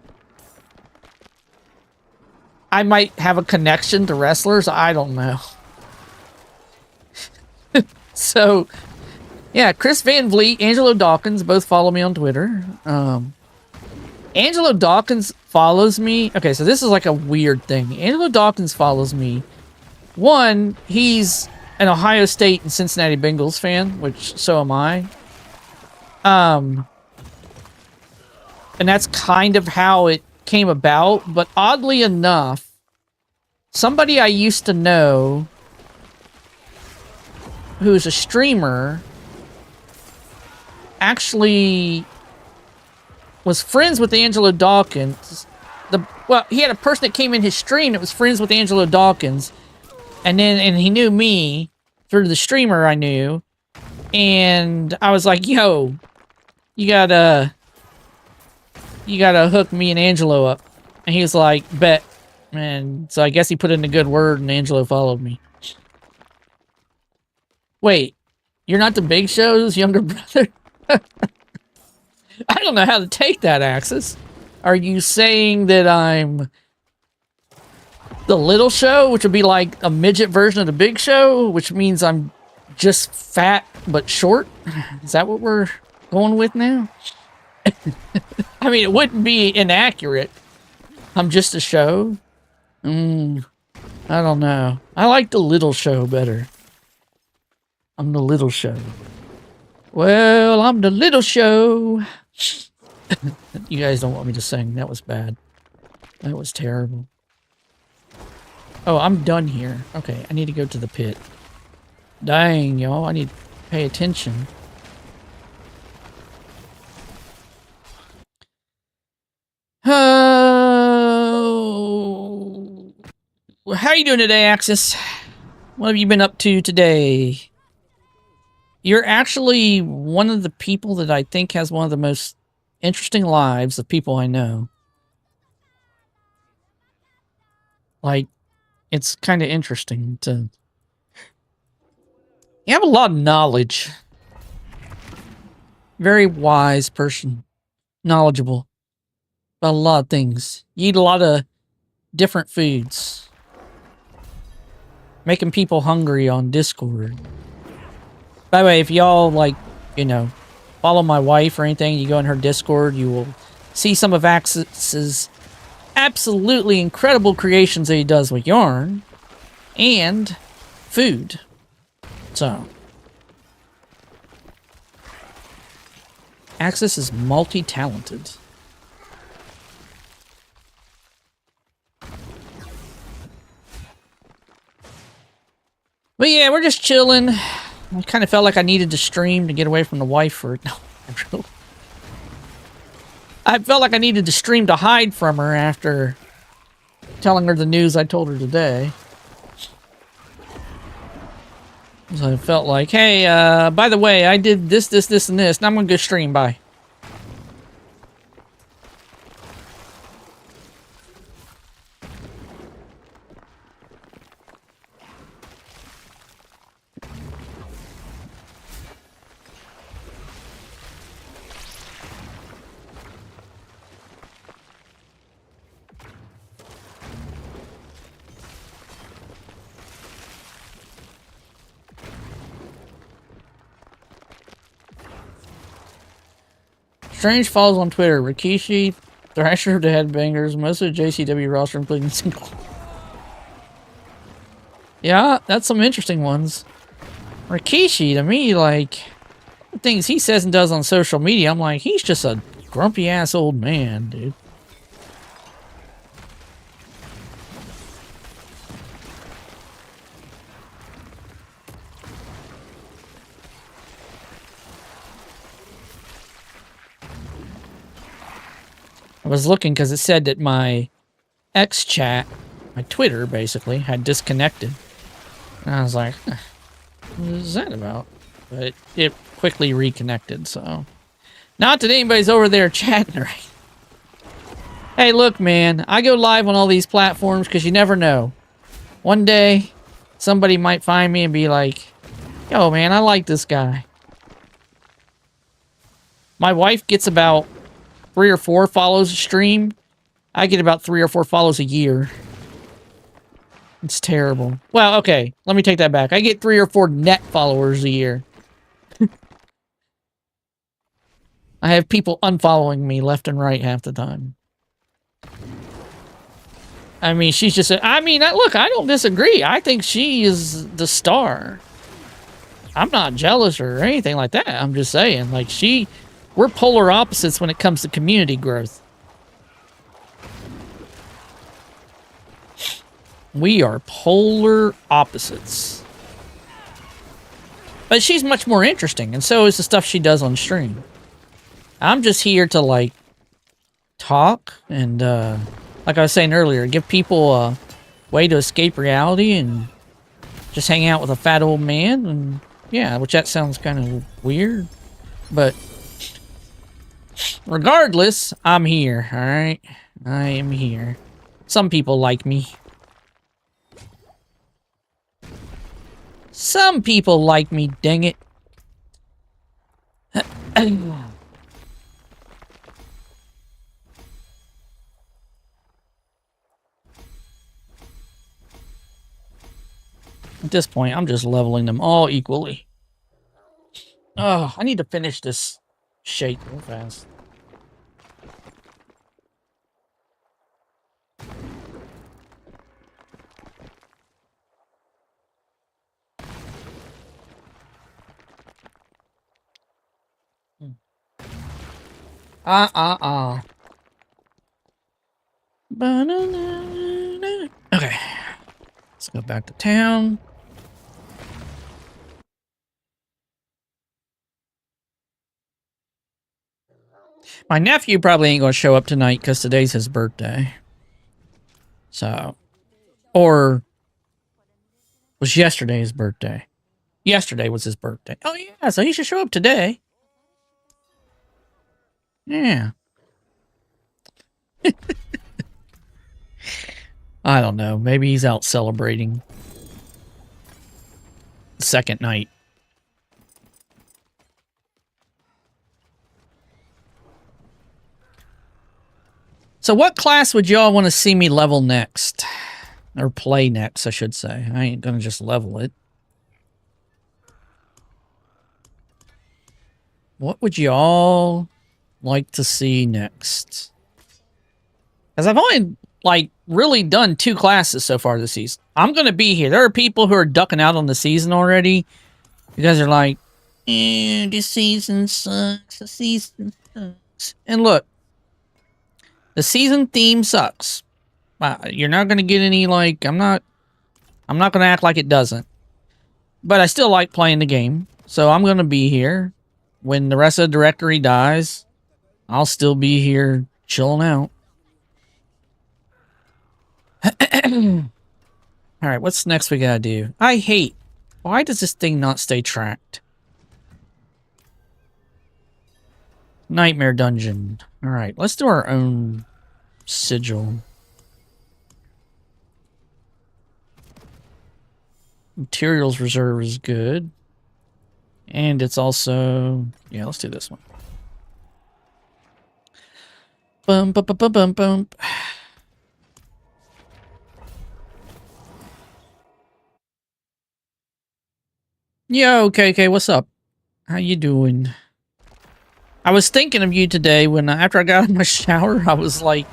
I might have a connection to wrestlers. I don't know. So, yeah, Chris Van Vliet, Angelo Dawkins, both follow me on Twitter. Angelo Dawkins follows me. Okay, so this is like a weird thing. Angelo Dawkins follows me. One, he's an Ohio State and Cincinnati Bengals fan, which so am I. And that's kind of how it came about. But oddly enough, somebody I used to know who's a streamer actually was friends with Angelo Dawkins. Well, he had a person that came in his stream that was friends with Angelo Dawkins. And he knew me through the streamer I knew. And I was like, yo, you gotta hook me and Angelo up. And he was like, bet. And so I guess he put in a good word and Angelo followed me. Wait, you're not the Big Show's younger brother? I don't know how to take that, Axis. Are you saying that I'm the Little Show, which would be like a midget version of the Big Show, which means I'm just fat but short? Is that what we're going with now? I mean, it wouldn't be inaccurate. I'm just a show. I don't know. I like the Little Show better. I'm the Little Show. Well, I'm the Little Show. You guys don't want me to sing. That was bad. That was terrible. Oh, I'm done here. Okay, I need to go to the pit. Dang, y'all. I need to pay attention. Oh. How you doing today, Axis? What have you been up to today? You're actually one of the people that I think has one of the most interesting lives of people I know. Like, it's kind of interesting to... You have a lot of knowledge. Very wise person. Knowledgeable about a lot of things. You eat a lot of different foods. Making people hungry on Discord. By the way, if y'all, like, you know, follow my wife or anything, you go in her Discord, you will see some of Axis's absolutely incredible creations that he does with yarn and food. So, Axis is multi-talented. But yeah, we're just chilling. I kind of felt like I needed to stream to get away from the wife for... No, I felt like I needed to stream to hide from her after telling her the news I told her today. So I felt like, hey, by the way, I did this, and this. Now I'm going to go stream. Bye. Strange follows on Twitter. Rikishi, Thrasher of the Headbangers, most of the JCW roster including single. Yeah, that's some interesting ones. Rikishi, to me, like, the things he says and does on social media, I'm like, he's just a grumpy ass old man, dude. I was looking because it said that my X chat, my Twitter basically, had disconnected. And I was like, huh, what is that about? But it quickly reconnected, so. Not that anybody's over there chatting right. Hey, look, man, I go live on all these platforms because you never know. One day, somebody might find me and be like, yo, man, I like this guy. My wife gets about 3 or 4 follows a stream. I get about 3 or 4 follows a year. It's terrible. Well, okay, let me take that back. I get 3 or 4 net followers a year. I have people unfollowing me left and right half the time. I mean, she's just... look, I don't disagree. I think she is the star. I'm not jealous or anything like that. I'm just saying, like, we're polar opposites when it comes to community growth. We are polar opposites. But she's much more interesting, and so is the stuff she does on stream. I'm just here to, like, talk and, like I was saying earlier, give people a way to escape reality and just hang out with a fat old man. And yeah, which that sounds kind of weird. But regardless, I'm here, alright? I am here. Some people like me. Some people like me, dang it. At this point, I'm just leveling them all equally. Oh, I need to finish this shake real fast. Okay. Let's go back to town. My nephew probably ain't gonna show up tonight because today's his birthday. So, or was yesterday his birthday? Yesterday was his birthday. Oh yeah, so he should show up today. Yeah. I don't know. Maybe he's out celebrating. Second night. So what class would y'all want to see me level next? Or play next, I should say. I ain't gonna just level it. What would y'all like to see next? Because I've only, like, really done 2 classes so far this season. I'm gonna be here. There are people who are ducking out on the season already. You guys are like, this season sucks. The season sucks. And look, the season theme sucks. You're not gonna get any, like, I'm not gonna act like it doesn't. But I still like playing the game. So I'm gonna be here. When the rest of the directory dies, I'll still be here chilling out. Alright, what's next we gotta do? Why does this thing not stay tracked? Nightmare Dungeon. Alright, let's do our own sigil. Materials reserve is good. And it's also... yeah, let's do this one. Bum, bum, bum, bum, bum, bum. Yo, KK, what's up? How you doing? I was thinking of you today when, after I got out of my shower, I was like...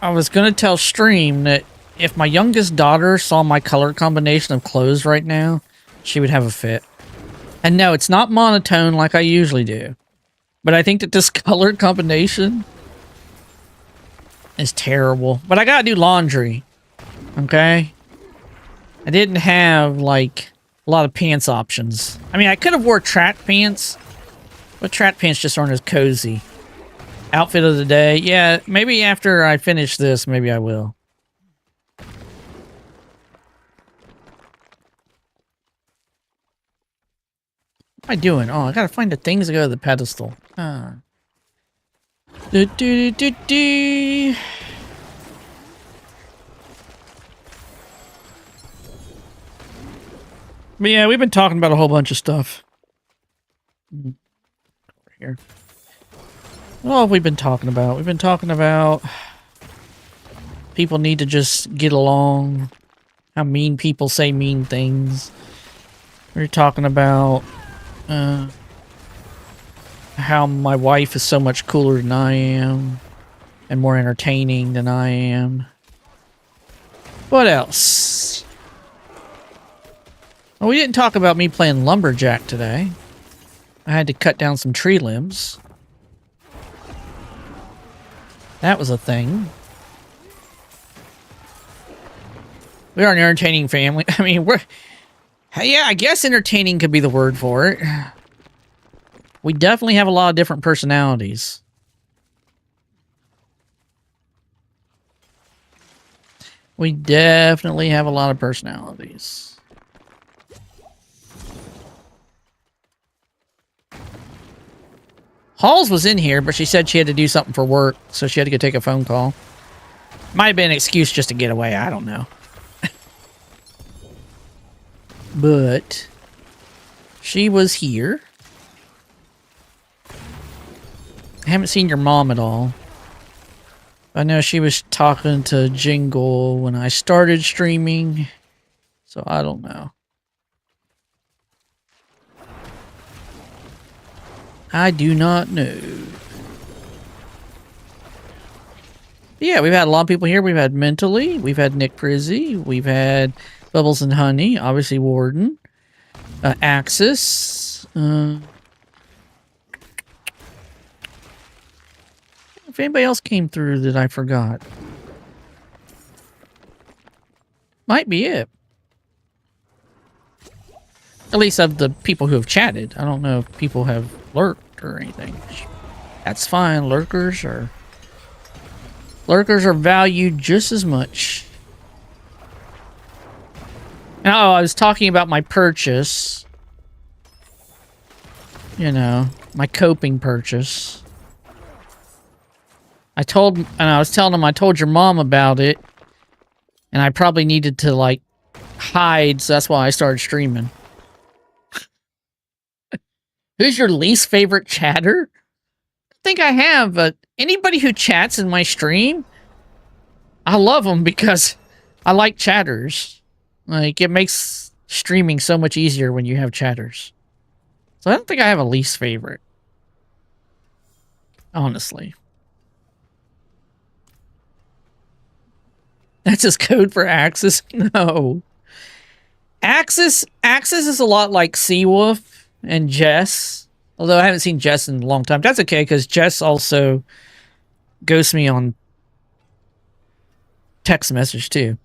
I was gonna tell stream that if my youngest daughter saw my color combination of clothes right now, she would have a fit. And no, it's not monotone like I usually do. But I think that this color combination is terrible. But I gotta do laundry. Okay? I didn't have, like, a lot of pants options. I mean, I could have wore track pants, but track pants just aren't as cozy. Outfit of the day. Yeah, maybe after I finish this, maybe I will. What am I doing? Oh, I gotta find the things to go to the pedestal. Ah. Do, do, do, do. But yeah, we've been talking about a whole bunch of stuff. Over here. What have we been talking about? We've been talking about people need to just get along. How mean people say mean things. We're talking about how my wife is so much cooler than I am and more entertaining than I am. What else? Well, we didn't talk about me playing lumberjack today. I had to cut down some tree limbs. That was a thing. We are an entertaining family. I mean, yeah, I guess entertaining could be the word for it. We definitely have a lot of different personalities. We definitely have a lot of personalities. Halls was in here, but she said she had to do something for work, so she had to go take a phone call. Might have been an excuse just to get away, I don't know. But she was here. I haven't seen your mom at all. I know she was talking to Jingle when I started streaming, so I don't know. I do not know. Yeah, we've had a lot of people here. We've had Mentally. We've had Nick Prizzy. We've had Bubbles and Honey. Obviously Warden. Axis. If anybody else came through that I forgot. Might be it. At least of the people who have chatted. I don't know if people have lurked or anything. That's fine. Lurkers are valued just as much. And, oh, I was talking about my purchase. You know, my coping purchase. I was telling him I told your mom about it. And I probably needed to, like, hide, so that's why I started streaming. Who's your least favorite chatter? I think I have, but anybody who chats in my stream, I love them because I like chatters. Like, it makes streaming so much easier when you have chatters. So I don't think I have a least favorite. Honestly. That's just code for Axis? No. Axis is a lot like Seawolf and Jess. Although I haven't seen Jess in a long time. That's okay, because Jess also ghosts me on text message too.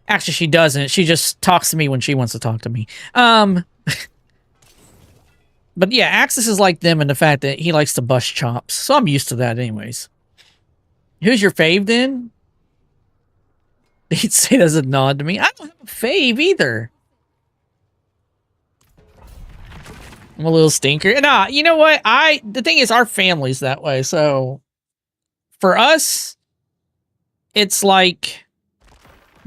Actually, she doesn't. She just talks to me when she wants to talk to me. But yeah, Axis is like them in the fact that he likes to bust chops. So I'm used to that anyways. Who's your fave then? He'd say as a nod to me. I don't have a fave either. I'm a little stinker. Nah, you know what? The thing is, our family's that way. So for us, it's like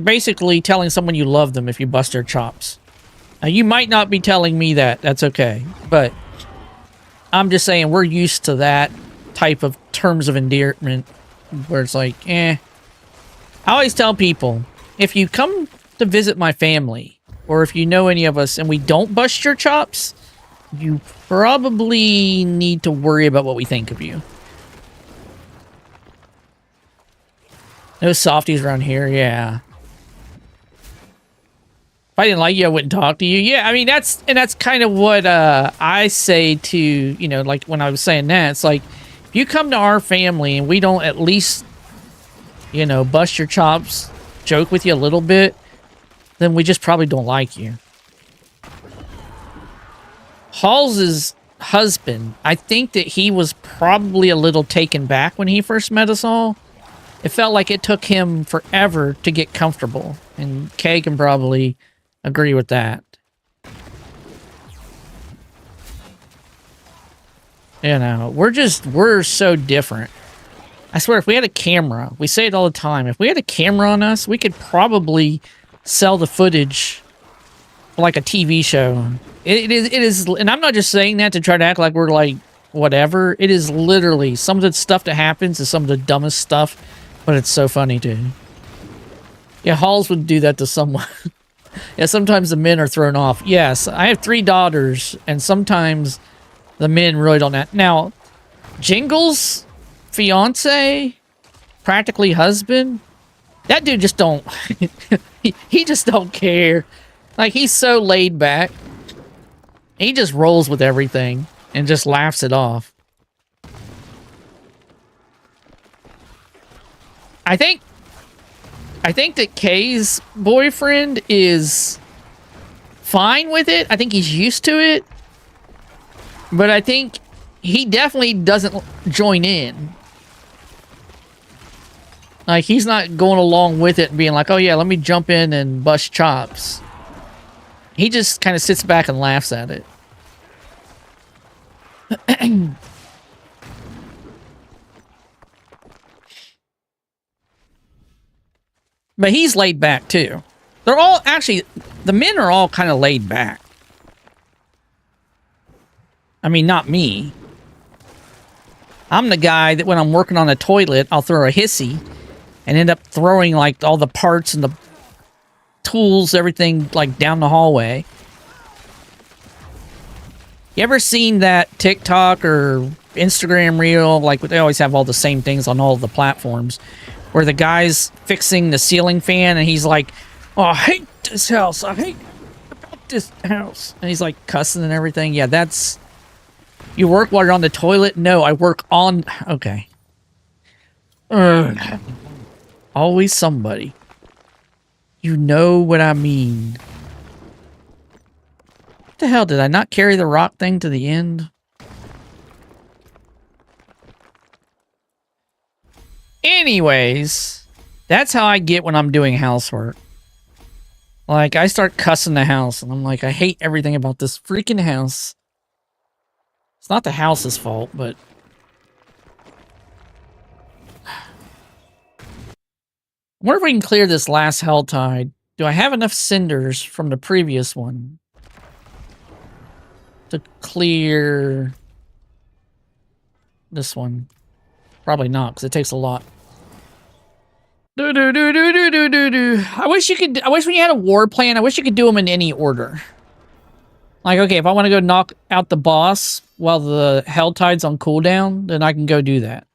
basically telling someone you love them if you bust their chops. Now, you might not be telling me that. That's okay. But I'm just saying we're used to that type of terms of endearment where it's like, eh. I always tell people, if you come to visit my family, or if you know any of us and we don't bust your chops, you probably need to worry about what we think of you. No softies around here, yeah. If I didn't like you, I wouldn't talk to you. Yeah, I mean, that's kind of what I say to, you know, like when I was saying that, it's like, if you come to our family and we don't at least, you know, bust your chops, joke with you a little bit, then we just probably don't like you. Halls is husband, I think that he was probably a little taken back when he first met us all. It felt like it took him forever to get comfortable, and Kay can probably agree with that. You know, we're so different. I swear, if we had a camera, we say it all the time, if we had a camera on us, we could probably sell the footage for like a TV show. It is, and I'm not just saying that to try to act like we're like, whatever. It is literally, some of the stuff that happens is some of the dumbest stuff, but it's so funny too. Yeah, Halls would do that to someone. Yeah, sometimes the men are thrown off. Yes, I have 3 daughters, and sometimes the men really don't. Now, Jingles, fiance, practically husband, that dude just don't. he just don't care. Like, he's so laid back. He just rolls with everything and just laughs it off. I think that Kay's boyfriend is fine with it. I think he's used to it. But I think he definitely doesn't join in. Like, he's not going along with it and being like, oh yeah, let me jump in and bust chops. He just kind of sits back and laughs at it. But he's laid back too. They're all, actually, the men are all kind of laid back. I mean, not me. I'm the guy that when I'm working on a toilet, I'll throw a hissy and end up throwing like all the parts and the tools, everything like down the hallway. You ever seen that TikTok or Instagram reel? Like, they always have all the same things on all the platforms, where the guy's fixing the ceiling fan and he's like, oh, I hate this house. I hate about this house. And he's like cussing and everything. Yeah, that's... You work while you're on the toilet? No, I work on... Okay. Ugh. Always somebody. You know what I mean. What the hell? Did I not carry the rock thing to the end? Anyways, that's how I get when I'm doing housework. Like, I start cussing the house, and I'm like, I hate everything about this freaking house. It's not the house's fault, but... I wonder if we can clear this last Helltide. Do I have enough cinders from the previous one to clear this one? Probably not, because it takes a lot. I wish you could... I wish when you had a war plan, I wish you could do them in any order. Like, okay, if I want to go knock out the boss while the Helltide's on cooldown, then I can go do that.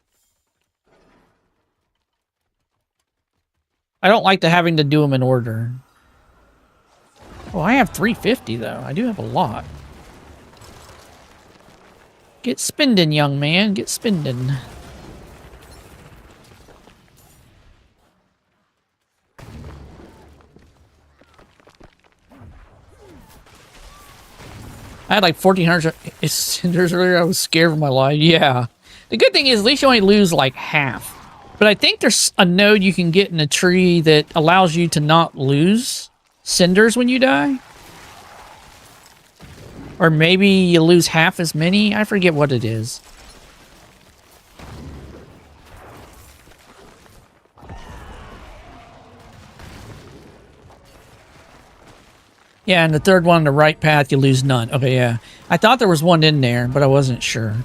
I don't like having to do them in order. Oh, I have 350, though. I do have a lot. Get spending, young man. Get spending. I had like 1,400 cinders earlier. I was scared for my life. Yeah. The good thing is at least you only lose like half. But I think there's a node you can get in a tree that allows you to not lose cinders when you die. Or maybe you lose half as many. I forget what it is. Yeah, and the third one on the right path, you lose none. Okay, yeah. I thought there was one in there, but I wasn't sure.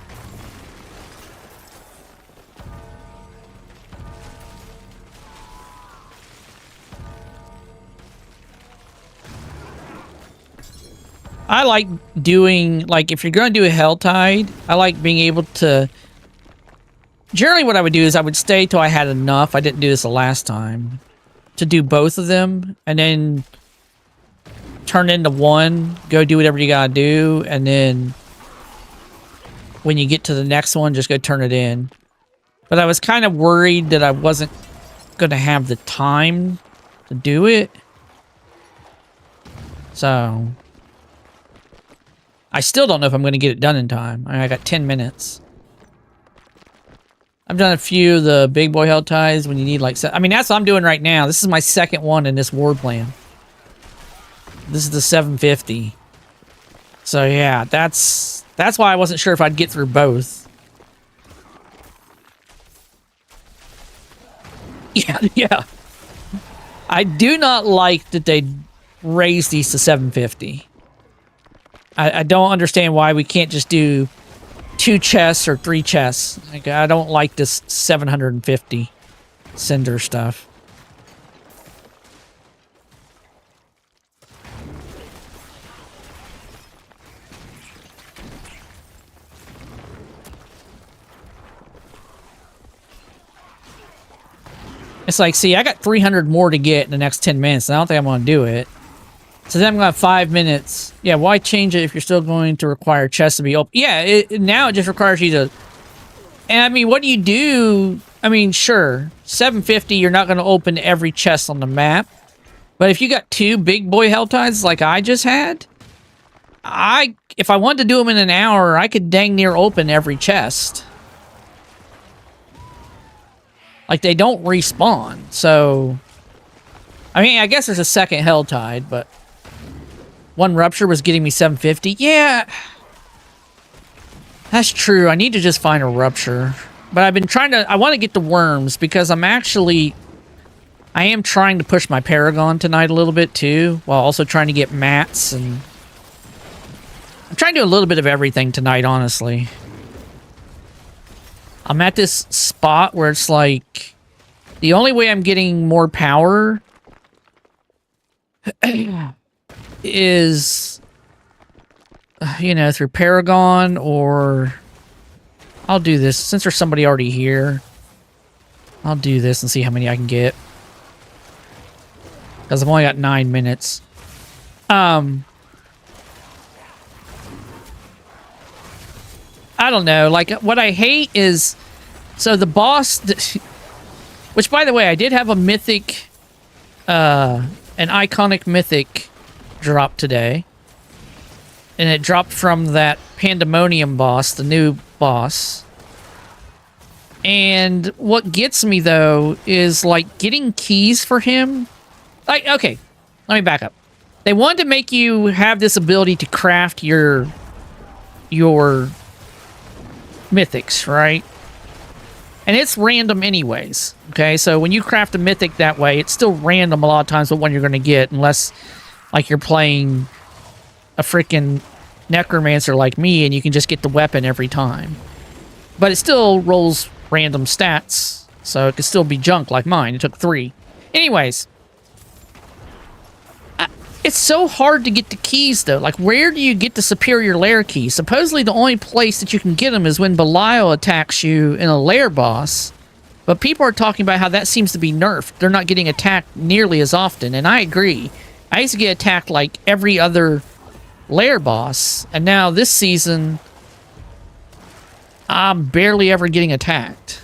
I like doing, like, if you're going to do a Helltide, I like being able to... Generally what I would do is I would stay till I had enough. I didn't do this the last time. To do both of them, and then... turn into one, go do whatever you gotta do, and then when you get to the next one, just go turn it in. But I was kind of worried that I wasn't gonna have the time to do it. So I still don't know if I'm going to get it done in time. I got 10 minutes. I've done a few of the big boy held ties when you need like... I mean, that's what I'm doing right now. This is my second one in this war plan. This is the 750. So yeah, that's why I wasn't sure if I'd get through both. Yeah. I do not like that they raised these to 750. I don't understand why we can't just do 2 chests or 3 chests. Like, I don't like this 750 cinder stuff. It's like, see, I got 300 more to get in the next 10 minutes, and I don't think I'm going to do it. So then I'm going to have 5 minutes. Yeah, why change it if you're still going to require chests to be open? Yeah, now it just requires you to... And I mean, what do you do? I mean, sure, 750, you're not going to open every chest on the map. But if you got 2 big boy hell ties like I just had, if I wanted to do them in an hour, I could dang near open every chest. Like, they don't respawn, so... I mean, I guess there's a second hell tide, but... 1 rupture was getting me 750. Yeah. That's true. I need to just find a rupture. But I've been trying to... I want to get the worms because I'm actually... I am trying to push my Paragon tonight a little bit too, while also trying to get mats and... I'm trying to do a little bit of everything tonight, honestly. I'm at this spot where it's like... The only way I'm getting more power... is, you know, through Paragon, or I'll do this since there's somebody already here. I'll do this and see how many I can get, because I've only got 9 minutes. I don't know, like, what I hate is, so the boss, which by the way, I did have a mythic, an iconic mythic drop today, and it dropped from that Pandemonium boss, the new boss. And what gets me though is like getting keys for him. Like, okay, let me back up. They wanted to make you have this ability to craft your mythics, right? And it's random anyways, okay? So when you craft a mythic that way, it's still random a lot of times what one you're going to get, unless like you're playing a freaking Necromancer like me and you can just get the weapon every time. But it still rolls random stats, so it could still be junk like mine. It took 3. Anyways, it's so hard to get the keys though. Like, where do you get the superior lair keys? Supposedly the only place that you can get them is when Belial attacks you in a lair boss. But people are talking about how that seems to be nerfed. They're not getting attacked nearly as often, and I agree. I used to get attacked like every other lair boss, and now this season, I'm barely ever getting attacked.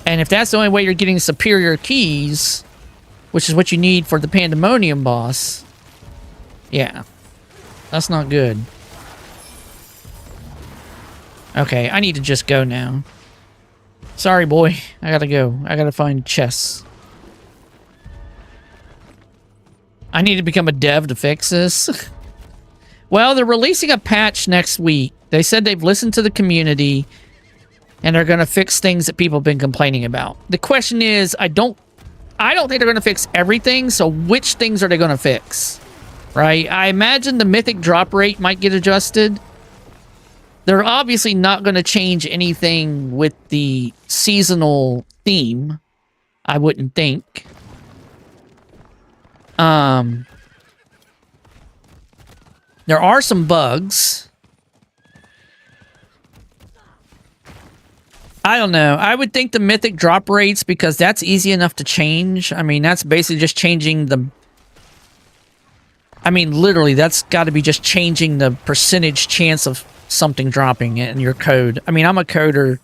And if that's the only way you're getting superior keys, which is what you need for the Pandemonium boss, yeah, that's not good. Okay, I need to just go now. Sorry, boy. I gotta go. I gotta find chests. I need to become a dev to fix this. Well, they're releasing a patch next week. They said they've listened to the community and they're going to fix things that people have been complaining about. The question is, I don't think they're going to fix everything, so which things are they going to fix? Right? I imagine the mythic drop rate might get adjusted. They're obviously not going to change anything with the seasonal theme, I wouldn't think. There are some bugs. I don't know. I would think the mythic drop rates, because that's easy enough to change. I mean, that's basically just changing the... I mean, literally, that's got to be just changing the percentage chance of something dropping in your code. I mean, I'm a coder.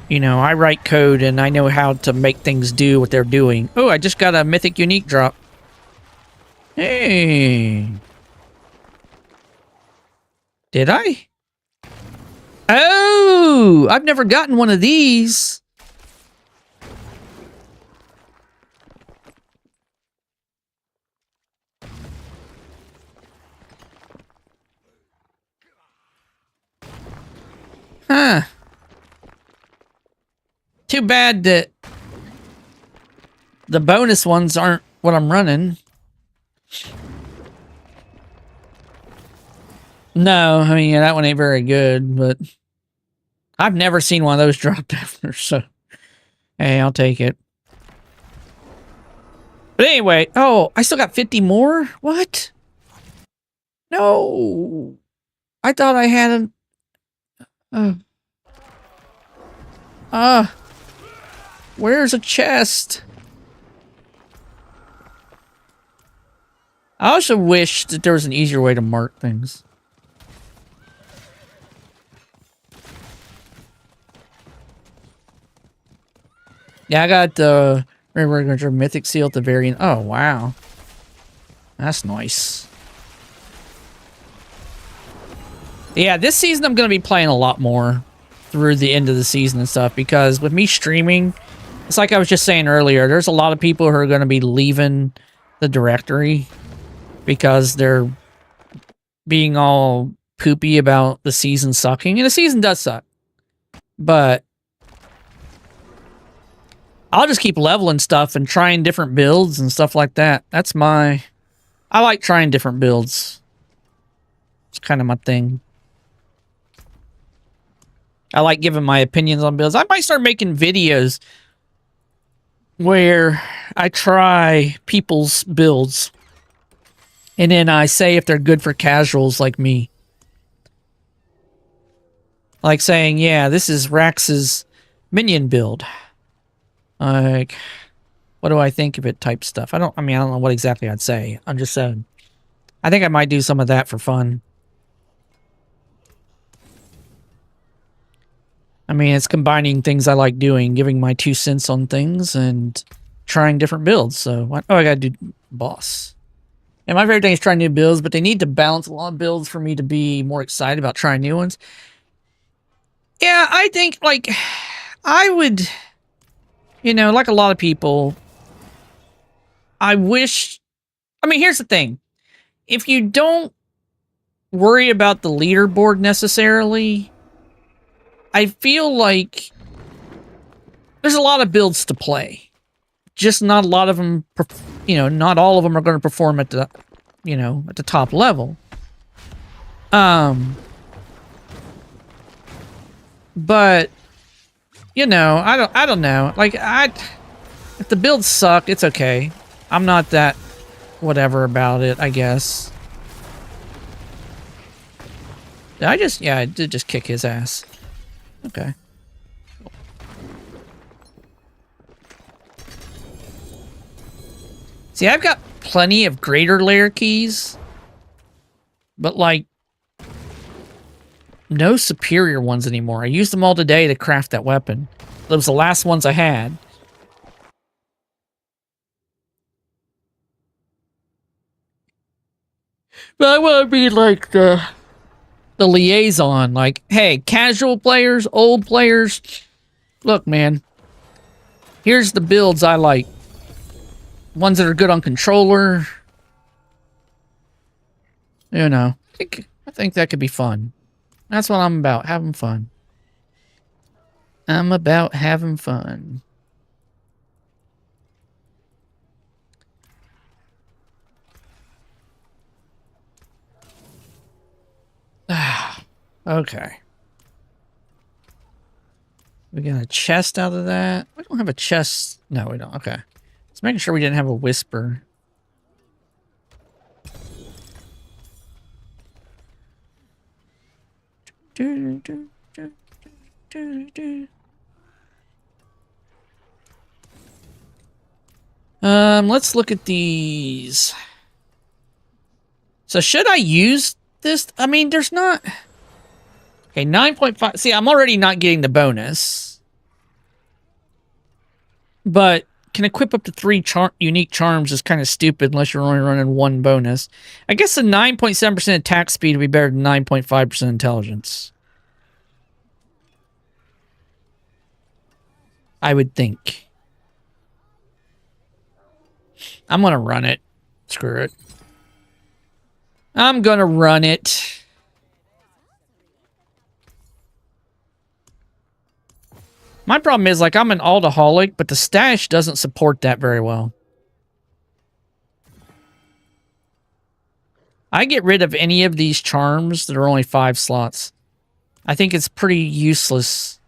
You know, I write code and I know how to make things do what they're doing. Oh, I just got a mythic unique drop. Hey. Did I? Oh, I've never gotten one of these. Huh. Too bad that the bonus ones aren't what I'm running. No, I mean, yeah, that one ain't very good, but I've never seen one of those dropped ever, so hey, I'll take it. But anyway, oh, I still got 50 more? What? No. I thought I had an... where's a chest? I also wish that there was an easier way to mark things. Yeah, I got the regular mythic seal at the very end. Oh, wow. That's nice. Yeah, this season I'm going to be playing a lot more through the end of the season and stuff, because with me streaming, it's like I was just saying earlier, there's a lot of people who are going to be leaving the directory because they're being all poopy about the season sucking. And the season does suck. But I'll just keep leveling stuff and trying different builds and stuff like that. That's my... I like trying different builds. It's kind of my thing. I like giving my opinions on builds. I might start making videos where I try people's builds. And then I say if they're good for casuals like me. Like saying, yeah, this is Rax's Minion build. Like, what do I think of it type stuff. I don't know what exactly I'd say. I'm just saying. I think I might do some of that for fun. I mean, it's combining things I like doing, giving my 2 cents on things, and trying different builds. So, oh, I gotta do boss. And my favorite thing is trying new builds, but they need to balance a lot of builds for me to be more excited about trying new ones. Yeah, I think, like, I would, you know, like a lot of people, I wish... I mean, here's the thing. If you don't worry about the leaderboard necessarily, I feel like there's a lot of builds to play. Just not a lot of them, you know, not all of them are going to perform at the, you know, at the top level. But, you know, I don't know. Like, if the builds suck, it's okay. I'm not that whatever about it, I guess. Did I did just kick his ass. Okay. See, I've got plenty of greater layer keys, but like no superior ones anymore. I used them all today to craft that weapon. That was the last ones I had. But I want to be like the liaison. Like, hey, casual players, old players, look, man, here's the builds I like. Ones that are good on controller. You know, I think that could be fun. That's what I'm about, having fun. I'm about having fun. Okay. We got a chest out of that. We don't have a chest. No, we don't. Okay. Just making sure we didn't have a whisper. Let's look at these. So should I use this? I mean, there's not... Okay, 9.5. See, I'm already not getting the bonus. But can equip up to 3 unique charms is kind of stupid unless you're only running 1 bonus. I guess the 9.7% attack speed would be better than 9.5% intelligence. I would think. I'm going to run it. Screw it. I'm going to run it. My problem is, like, I'm an alcoholic, but the stash doesn't support that very well. I get rid of any of these charms that are only 5 slots. I think it's pretty useless.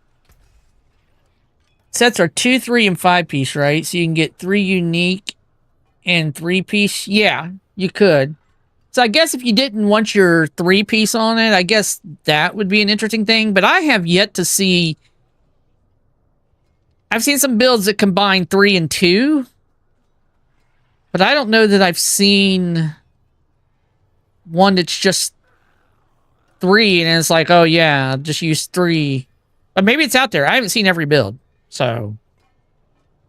Sets are 2, 3, and 5 piece, right? So you can get 3 unique and 3 piece. Yeah, you could. So I guess if you didn't want your 3 piece on it, I guess that would be an interesting thing. But I have yet to see... I've seen some builds that combine 3 and 2. But I don't know that I've seen one that's just 3 and it's like, oh yeah, just use 3. But maybe it's out there. I haven't seen every build. So,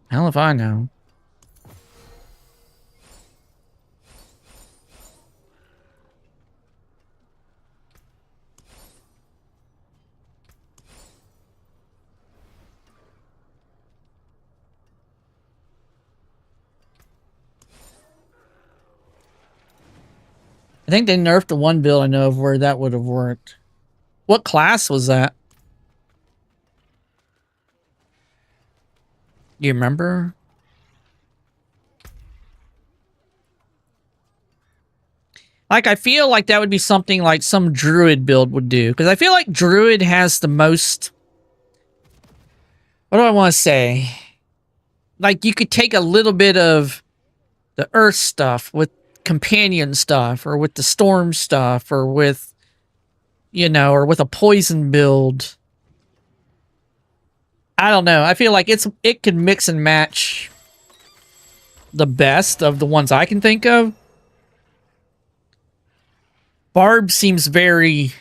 hell if I know. I think they nerfed the one build I know of where that would have worked. What class was that? You remember? Like, I feel like that would be something like some Druid build would do. Because I feel like Druid has the most... What do I want to say? Like, you could take a little bit of the Earth stuff with companion stuff, or with the storm stuff, or with, you know, or with a poison build. I don't know. I feel like it could mix and match the best of the ones I can think of. Barb seems very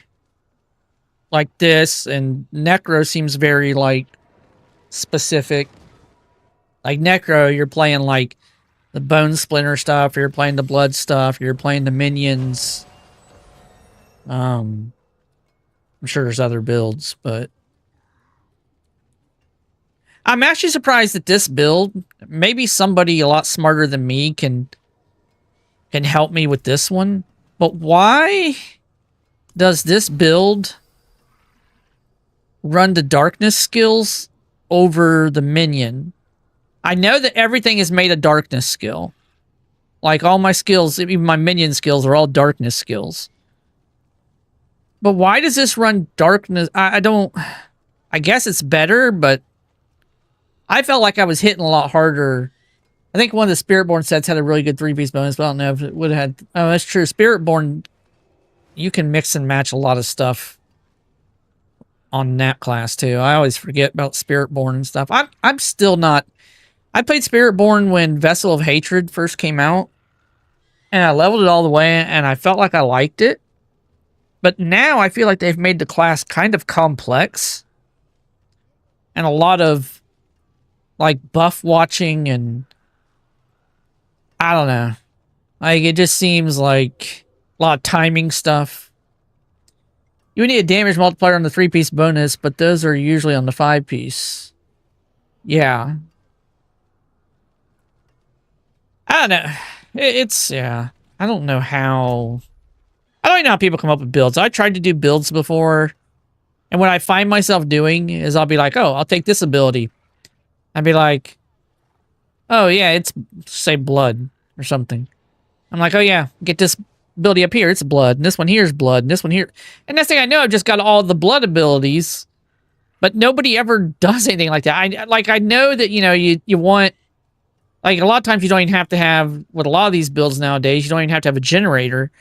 like this, and Necro seems very like specific. Like Necro, you're playing like the Bone Splinter stuff, you're playing the Blood stuff, you're playing the Minions. I'm sure there's other builds, but I'm actually surprised that this build, maybe somebody a lot smarter than me can help me with this one. But why does this build run the darkness skills over the minion? I know that everything is made a darkness skill. Like all my skills, even my minion skills are all darkness skills. But why does this run darkness? I don't... I guess it's better, but I felt like I was hitting a lot harder. I think one of the Spiritborn sets had a really good 3-piece bonus, but I don't know if it would have had... Oh, that's true. Spiritborn, you can mix and match a lot of stuff on that class, too. I always forget about Spiritborn and stuff. I'm still not... I played Spiritborn when Vessel of Hatred first came out, and I leveled it all the way, and I felt like I liked it. But now I feel like they've made the class kind of complex, and a lot of like buff watching, and I don't know. Like, it just seems like a lot of timing stuff. You would need a damage multiplier on the 3-piece bonus, but those are usually on the 5-piece. Yeah. I don't know. It's, yeah. I don't know how... I don't know how people come up with builds. I tried to do builds before, and what I find myself doing is I'll be like, oh, I'll take this ability. I'd be like, oh, yeah, it's, say, blood or something. I'm like, oh, yeah, get this ability up here. It's blood. And this one here is blood. And this one here. And next thing I know, I've just got all the blood abilities, but nobody ever does anything like that. I know that, you know, you want... Like, a lot of times you don't even have to have, with a lot of these builds nowadays, you don't even have to have a generator.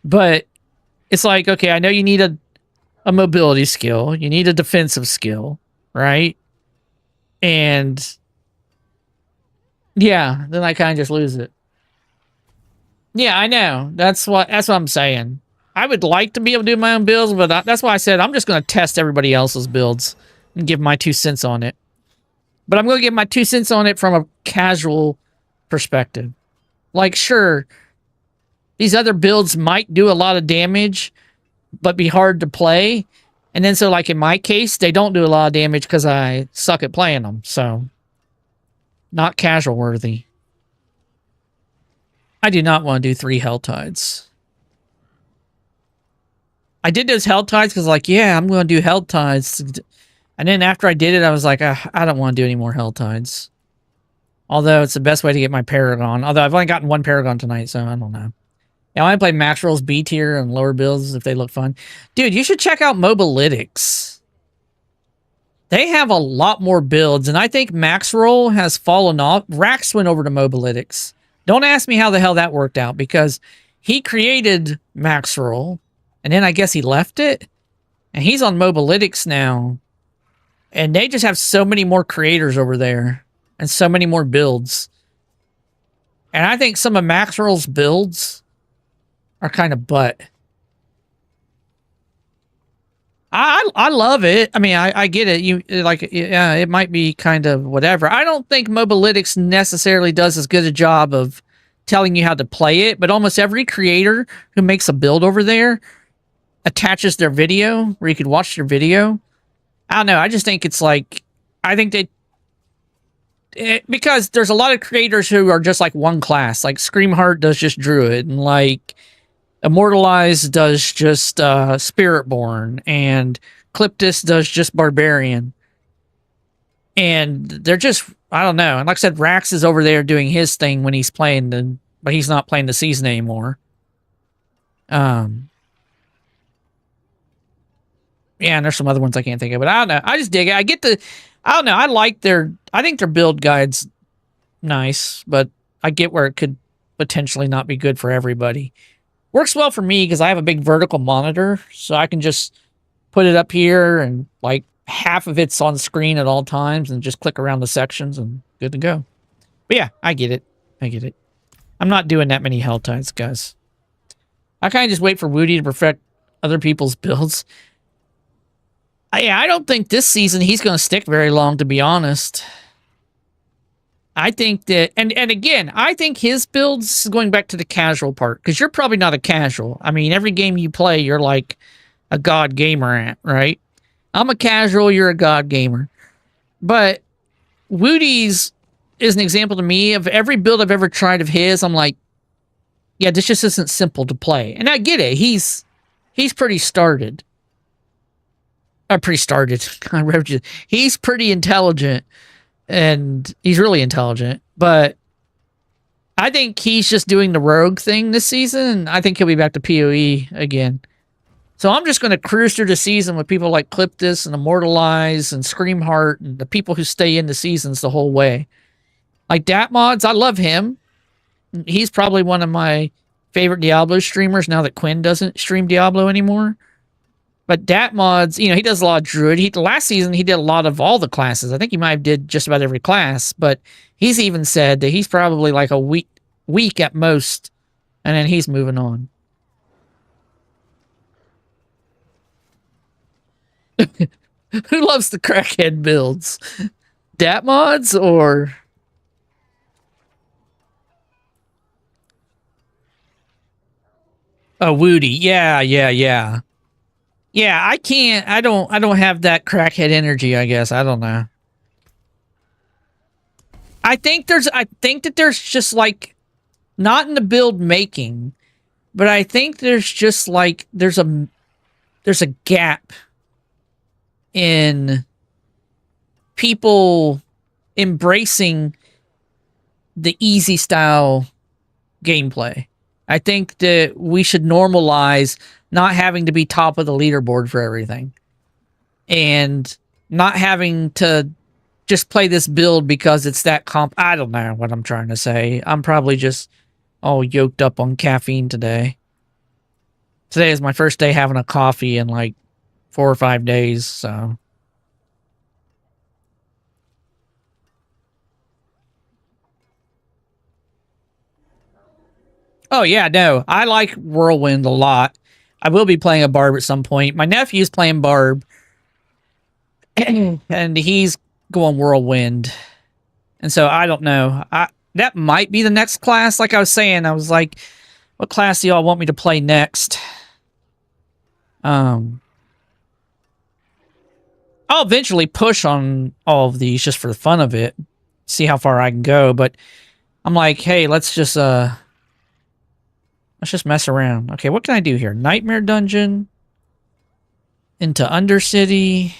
But it's like, okay, I know you need a mobility skill. You need a defensive skill, right? And, yeah, then I kind of just lose it. Yeah, I know. That's what I'm saying. I would like to be able to do my own builds, but that's why I said I'm just going to test everybody else's builds and give my 2 cents on it. But I'm going to give my 2 cents on it from a casual perspective. Like, sure, these other builds might do a lot of damage, but be hard to play. And then so like in my case, they don't do a lot of damage because I suck at playing them. So not casual worthy. I do not want to do 3 Hell Tides. I did those Hell Tides because like, yeah, I'm going to do Hell Tides. And then after I did it, I was like, I don't want to do any more Hell Tides. Although it's the best way to get my Paragon. Although I've only gotten 1 Paragon tonight, so I don't know. Yeah, I play max rolls B tier and lower builds if they look fun. Dude, you should check out Mobalytics. They have a lot more builds, and I think max roll has fallen off. Rax went over to Mobalytics. Don't ask me how the hell that worked out, because he created max roll, and then I guess he left it, and he's on Mobalytics now. And they just have so many more creators over there, and so many more builds. And I think some of max roll's builds are kind of butt. I love it. I mean, I get it. You like, yeah, it might be kind of whatever. I don't think Mobalytics necessarily does as good a job of telling you how to play it, but almost every creator who makes a build over there attaches their video where you could watch their video. I don't know. I just think it's like, I think because there's a lot of creators who are just like one class. Like Screamheart does just Druid, and like Immortalized does just Spiritborn, and Cliptus does just Barbarian. And they're just, I don't know. And like I said, Rax is over there doing his thing when he's playing, but he's not playing the season anymore. Yeah, and there's some other ones I can't think of, but I don't know. I just dig it. I don't know. I think their build guide's nice, but I get where it could potentially not be good for everybody. Works well for me because I have a big vertical monitor, so I can just put it up here and like half of it's on screen at all times and just click around the sections and good to go. But yeah, I get it. I'm not doing that many Hell Tides, guys. I kind of just wait for Woody to perfect other people's builds. I don't think this season he's going to stick very long, to be honest. I think that, and again, I think his builds, going back to the casual part, because you're probably not a casual. I mean, every game you play, you're like a god gamer at, right? I'm a casual, you're a god gamer. But Woody's is an example to me of every build I've ever tried of his. I'm like, yeah, this just isn't simple to play. And I get it. He's pretty started. He's pretty intelligent. And he's really intelligent, but I think he's just doing the rogue thing this season. I think he'll be back to PoE again. So I'm just going to cruise through the season with people like Cliptus and Immortalize and Screamheart and the people who stay in the seasons the whole way. Like Datmods, I love him. He's probably one of my favorite Diablo streamers now that Quinn doesn't stream Diablo anymore. But Datmods, you know, he does a lot of Druid. Last season, he did a lot of all the classes. I think he might have did just about every class. But he's even said that he's probably like a week at most. And then he's moving on. Who loves the crackhead builds? Datmods or... Oh, Woody. Yeah. Yeah, I don't have that crackhead energy, I guess. I don't know. I think that there's just like, not in the build making, but I think there's just like, there's a gap in people embracing the easy style gameplay. I think that we should normalize not having to be top of the leaderboard for everything. And not having to just play this build because it's that comp. I don't know what I'm trying to say. I'm probably just all yoked up on caffeine today. Today is my first day having a coffee in like 4 or 5 days, so... Oh, yeah, no. I like Whirlwind a lot. I will be playing a Barb at some point. My nephew's playing Barb. And he's go on Whirlwind. And so I don't know. That might be the next class. Like I was saying, I was like, what class do y'all want me to play next? I'll eventually push on all of these just for the fun of it. See how far I can go, but I'm like, hey, let's just mess around. Okay, what can I do here? Nightmare Dungeon. Into Undercity.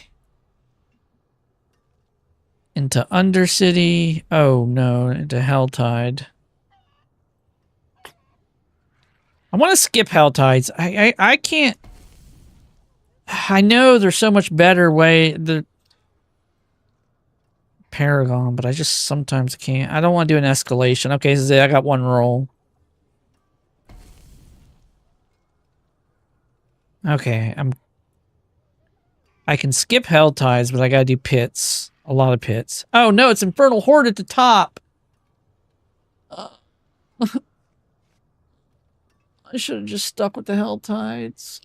Into Undercity. Oh no, into Helltide. I want to skip Helltides. I can't. I know there's so much better way the Paragon, but I just sometimes can't. I don't want to do an escalation. Okay, so I got one roll. Okay, I can skip Helltides, but I gotta do pits. A lot of pits. Oh no, it's Infernal Horde at the top. I should have just stuck with the Helltides.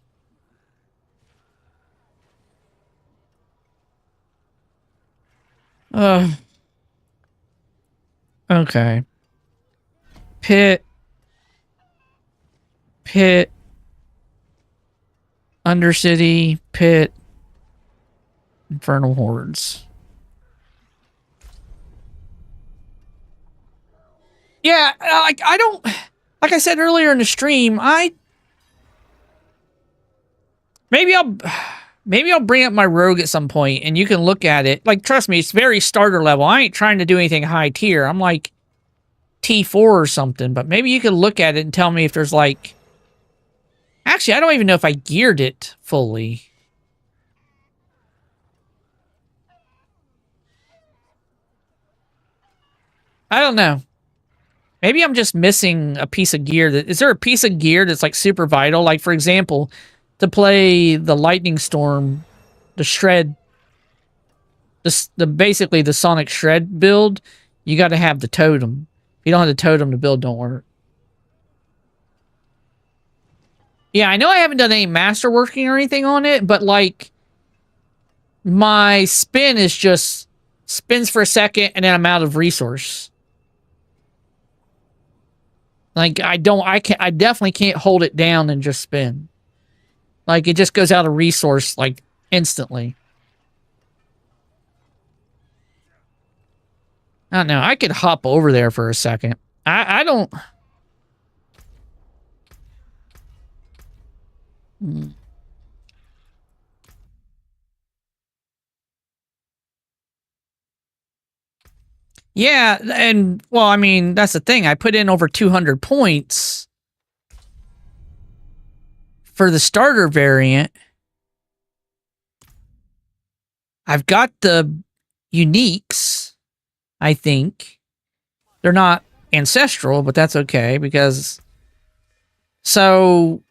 Okay. Pit. Undercity. Pit. Infernal Hordes. Yeah, I don't... Like I said earlier in the stream, maybe I'll bring up my rogue at some point and you can look at it. Like, trust me, it's very starter level. I ain't trying to do anything high tier. I'm like T4 or something, but maybe you can look at it and tell me if there's like... Actually, I don't even know if I geared it fully. I don't know. Maybe I'm just missing a piece of gear. Is there a piece of gear that's like super vital? Like, for example, to play the Lightning Storm, the Shred, basically the Sonic Shred build, you got to have the totem. If you don't have the totem, the build don't work. Yeah, I know I haven't done any masterworking or anything on it, but like my spin is just spins for a second and then I'm out of resource. Like I definitely can't hold it down and just spin. Like it just goes out of resource like instantly. I don't know. I could hop over there for a second. I don't... Yeah, and, well, I mean, that's the thing. I put in over 200 points for the starter variant. I've got the uniques, I think. They're not ancestral, but that's okay, because... So,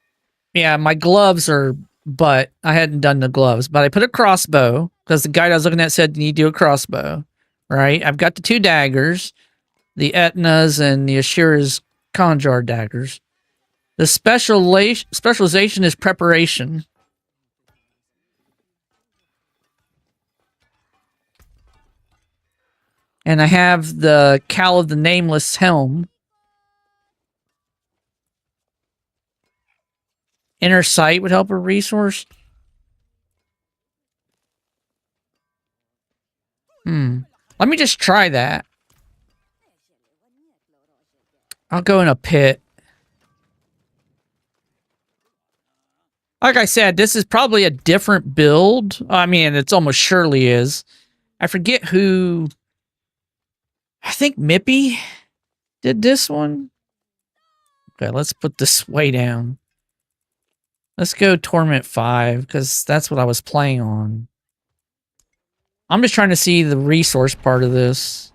yeah, my gloves are... But I hadn't done the gloves. But I put a crossbow, because the guide I was looking at said you need to do a crossbow. Right? I've got the 2 daggers, the Etna's and the Ashira's Conjar daggers. The specialization is preparation. And I have the Cal of the Nameless helm. Inner sight would help a resource. Let me just try that. I'll go in a pit. Like I said, this is probably a different build. I mean, it's almost surely is. I forget who... I think Mippy did this one. Okay, let's put this way down. Let's go Torment 5, because that's what I was playing on. I'm just trying to see the resource part of this.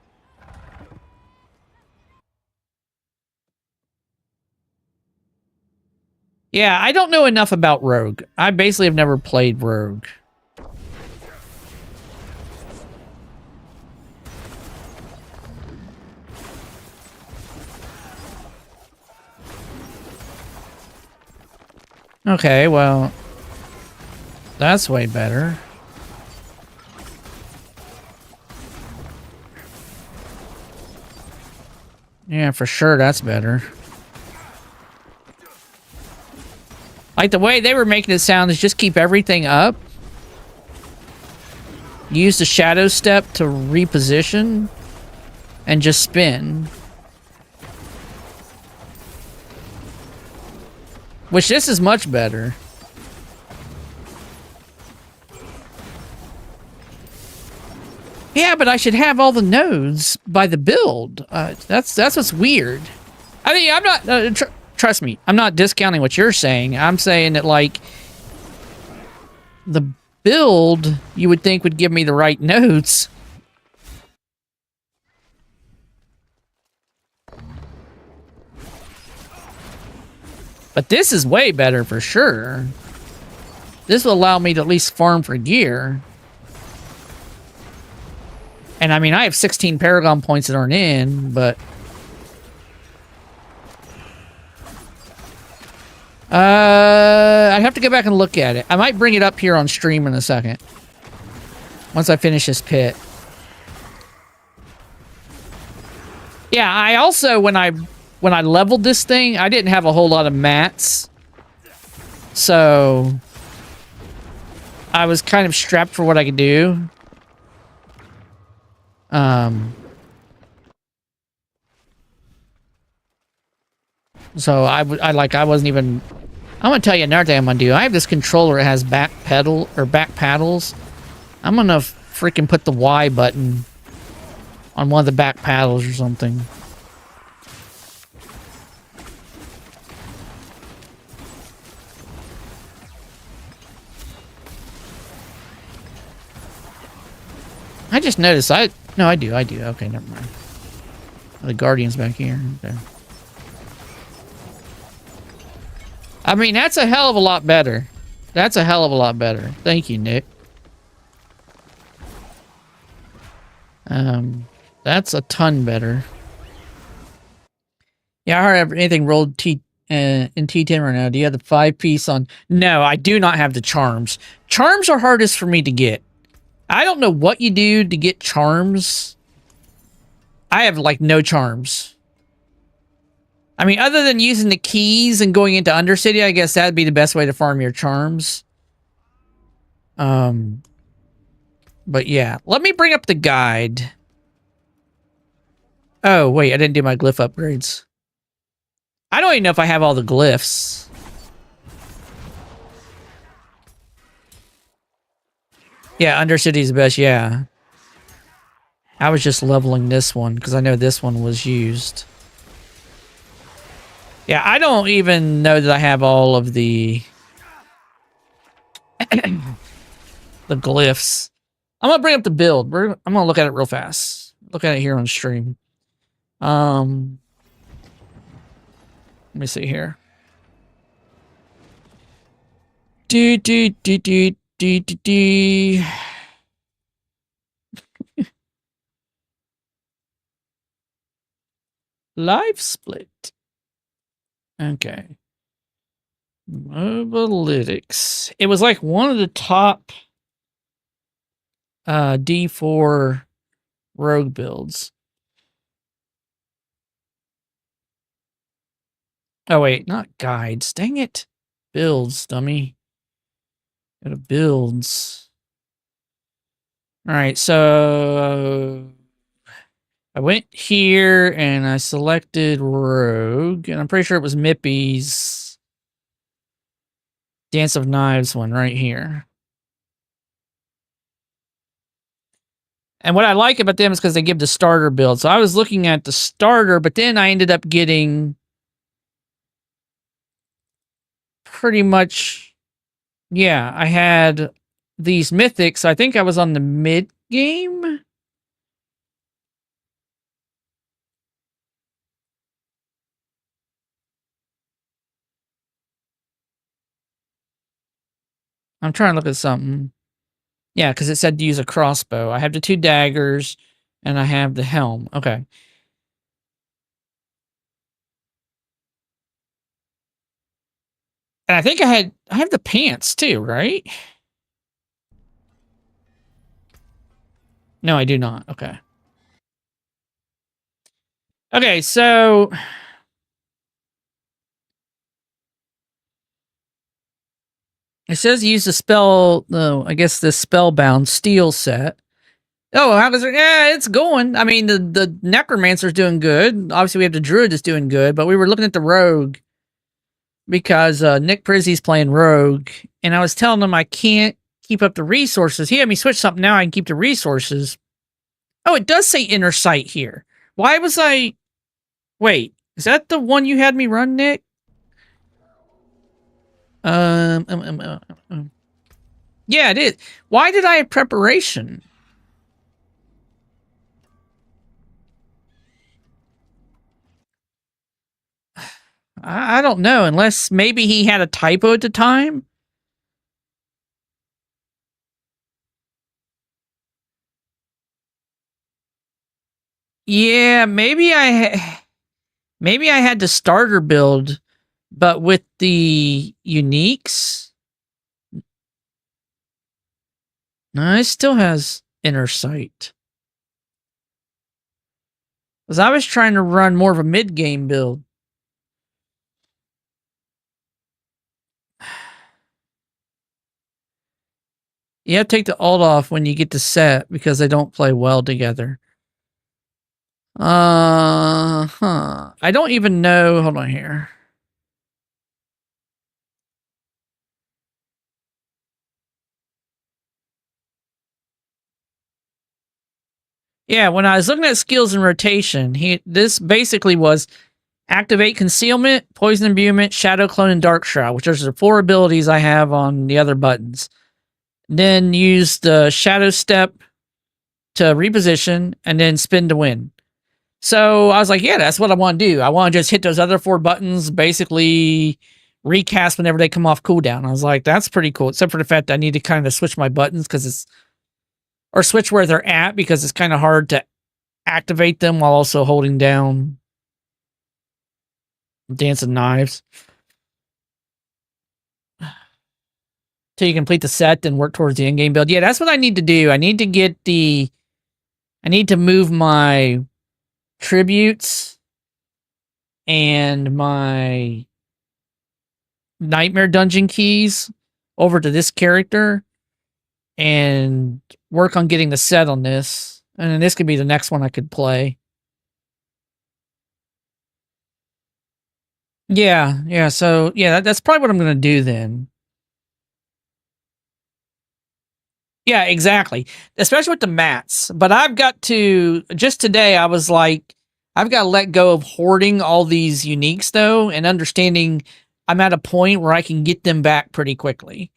Yeah, I don't know enough about Rogue. I basically have never played Rogue. Okay, well, that's way better. Yeah, for sure that's better. Like the way they were making it sound is just keep everything up. Use the shadow step to reposition. And just spin. Which this is much better. Yeah, but I should have all the nodes by the build. That's what's weird. I mean, I'm not... trust me, I'm not discounting what you're saying. I'm saying that, like... the build, you would think would give me the right nodes. But this is way better for sure. This will allow me to at least farm for gear. And I mean, I have 16 Paragon points that aren't in, but... I'd have to go back and look at it. I might bring it up here on stream in a second. Once I finish this pit. Yeah, I also, when I leveled this thing, I didn't have a whole lot of mats. So... I was kind of strapped for what I could do. So I wasn't even... I'm gonna tell you another thing I'm gonna do. I have this controller that has back paddles. I'm gonna freaking put the Y button on one of the back paddles or something. I just noticed no, I do. Okay, never mind. The Guardian's back here. Okay. I mean, that's a hell of a lot better. That's a hell of a lot better. Thank you, Nick. That's a ton better. Yeah, I heard anything rolled in T10 right now. Do you have the 5-piece on? No, I do not have the charms. Charms are hardest for me to get. I don't know what you do to get charms. I have, like, no charms. I mean, other than using the keys and going into Undercity, I guess that'd be the best way to farm your charms. But yeah. Let me bring up the guide. Oh, wait, I didn't do my glyph upgrades. I don't even know if I have all the glyphs. Yeah, Undercity's the best, yeah. I was just leveling this one, because I know this one was used. Yeah, I don't even know that I have all of the... the glyphs. I'm going to bring up the build. I'm going to look at it real fast. Look at it here on stream. Let me see here. Live split. Okay. Mobalytics. It was like one of the top D4 rogue builds. Oh, wait, not guides. Dang it. Builds, dummy. Go to builds. All right, so I went here and I selected rogue, and I'm pretty sure it was Mippy's Dance of Knives one right here. And what I like about them is because they give the starter build. So I was looking at the starter, but then I ended up getting pretty much, yeah, I had these mythics. I think I was on the mid game. I'm trying to look at something. Yeah, because it said to use a crossbow. I have the 2 daggers, and I have the helm. Okay. And I think I have the pants too, right? No, I do not. Okay. Okay, so it says use the spell, I guess the spellbound steel set. Oh, how does it? Yeah, it's going. I mean, the Necromancer's doing good. Obviously, we have the Druid that's doing good, but we were looking at the Rogue because Nick Prizzy's playing Rogue, and I was telling him I can't keep up the resources. He had me switch something now. I can keep the resources. Oh, it does say Inner Sight here. Why was I... Wait, is that the one you had me run, Nick? Yeah, it is. Why did I have preparation? I don't know, unless maybe he had a typo at the time. Yeah, maybe I had the starter build, but with the uniques. No, it still has Inner Sight. Because I was trying to run more of a mid-game build. You have to take the alt off when you get the set because they don't play well together. I don't even know. Hold on here. Yeah, when I was looking at skills and rotation, this basically was activate concealment, poison imbuement, shadow clone, and dark shroud, which are the 4 abilities I have on the other buttons. Then use the shadow step to reposition, and then spin to win. So I was like, yeah, that's what I want to do. I want to just hit those other 4 buttons, basically recast whenever they come off cooldown. I was like, that's pretty cool, except for the fact that I need to kind of switch my buttons or switch where they're at because it's kind of hard to activate them while also holding down Dancing Knives. Till you complete the set, then work towards the in-game build. Yeah, that's what I need to do. I need to move my tributes and my Nightmare Dungeon keys over to this character and work on getting the set on this. And then this could be the next one I could play. Yeah. So, yeah, that's probably what I'm going to do then. Yeah, exactly. Especially with the mats. But I've got to, just today, I was like, I've got to let go of hoarding all these uniques, though, and understanding I'm at a point where I can get them back pretty quickly.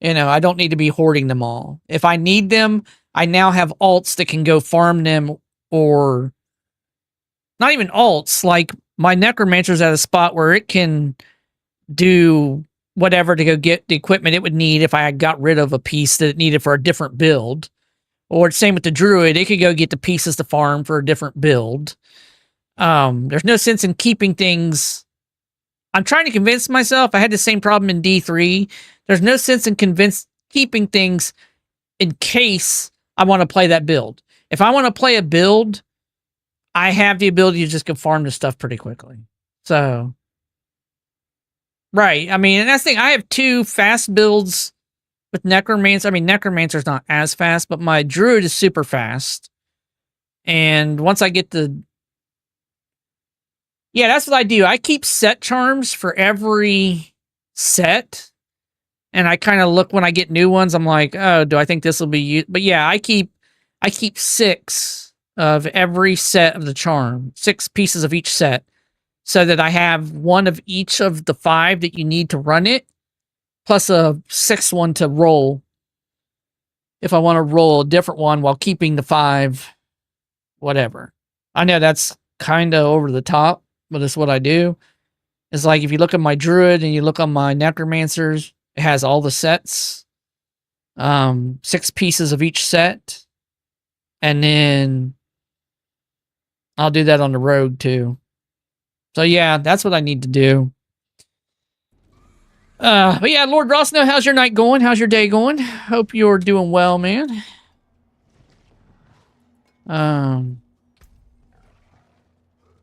You know, I don't need to be hoarding them all. If I need them, I now have alts that can go farm them, or not even alts. Like my Necromancer's at a spot where it can do whatever to go get the equipment it would need if I had got rid of a piece that it needed for a different build. Or same with the Druid, it could go get the pieces to farm for a different build. There's no sense in keeping things. I'm trying to convince myself. I had the same problem in D3. There's no sense in keeping things in case I want to play that build. If I want to play a build, I have the ability to just go farm the stuff pretty quickly. So, right. I mean, and that's the thing. I have 2 fast builds with Necromancer. I mean, Necromancer's not as fast, but my Druid is super fast. And once I get the... Yeah, that's what I do. I keep set charms for every set. And I kind of look when I get new ones. I'm like, oh, do I think this will be used? But yeah, I keep 6 of every set of the charm, 6 pieces of each set, so that I have 1 of each of the 5 that you need to run it, plus a 6th one to roll if I want to roll a different one while keeping the 5, whatever. I know that's kind of over the top, but it's what I do. It's like if you look at my Druid and you look on my Necromancers, it has all the sets, 6 pieces of each set, and then I'll do that on the Rogue too. So yeah, that's what I need to do. But yeah, Lord Rossno, how's your night going? How's your day going? Hope you're doing well, man.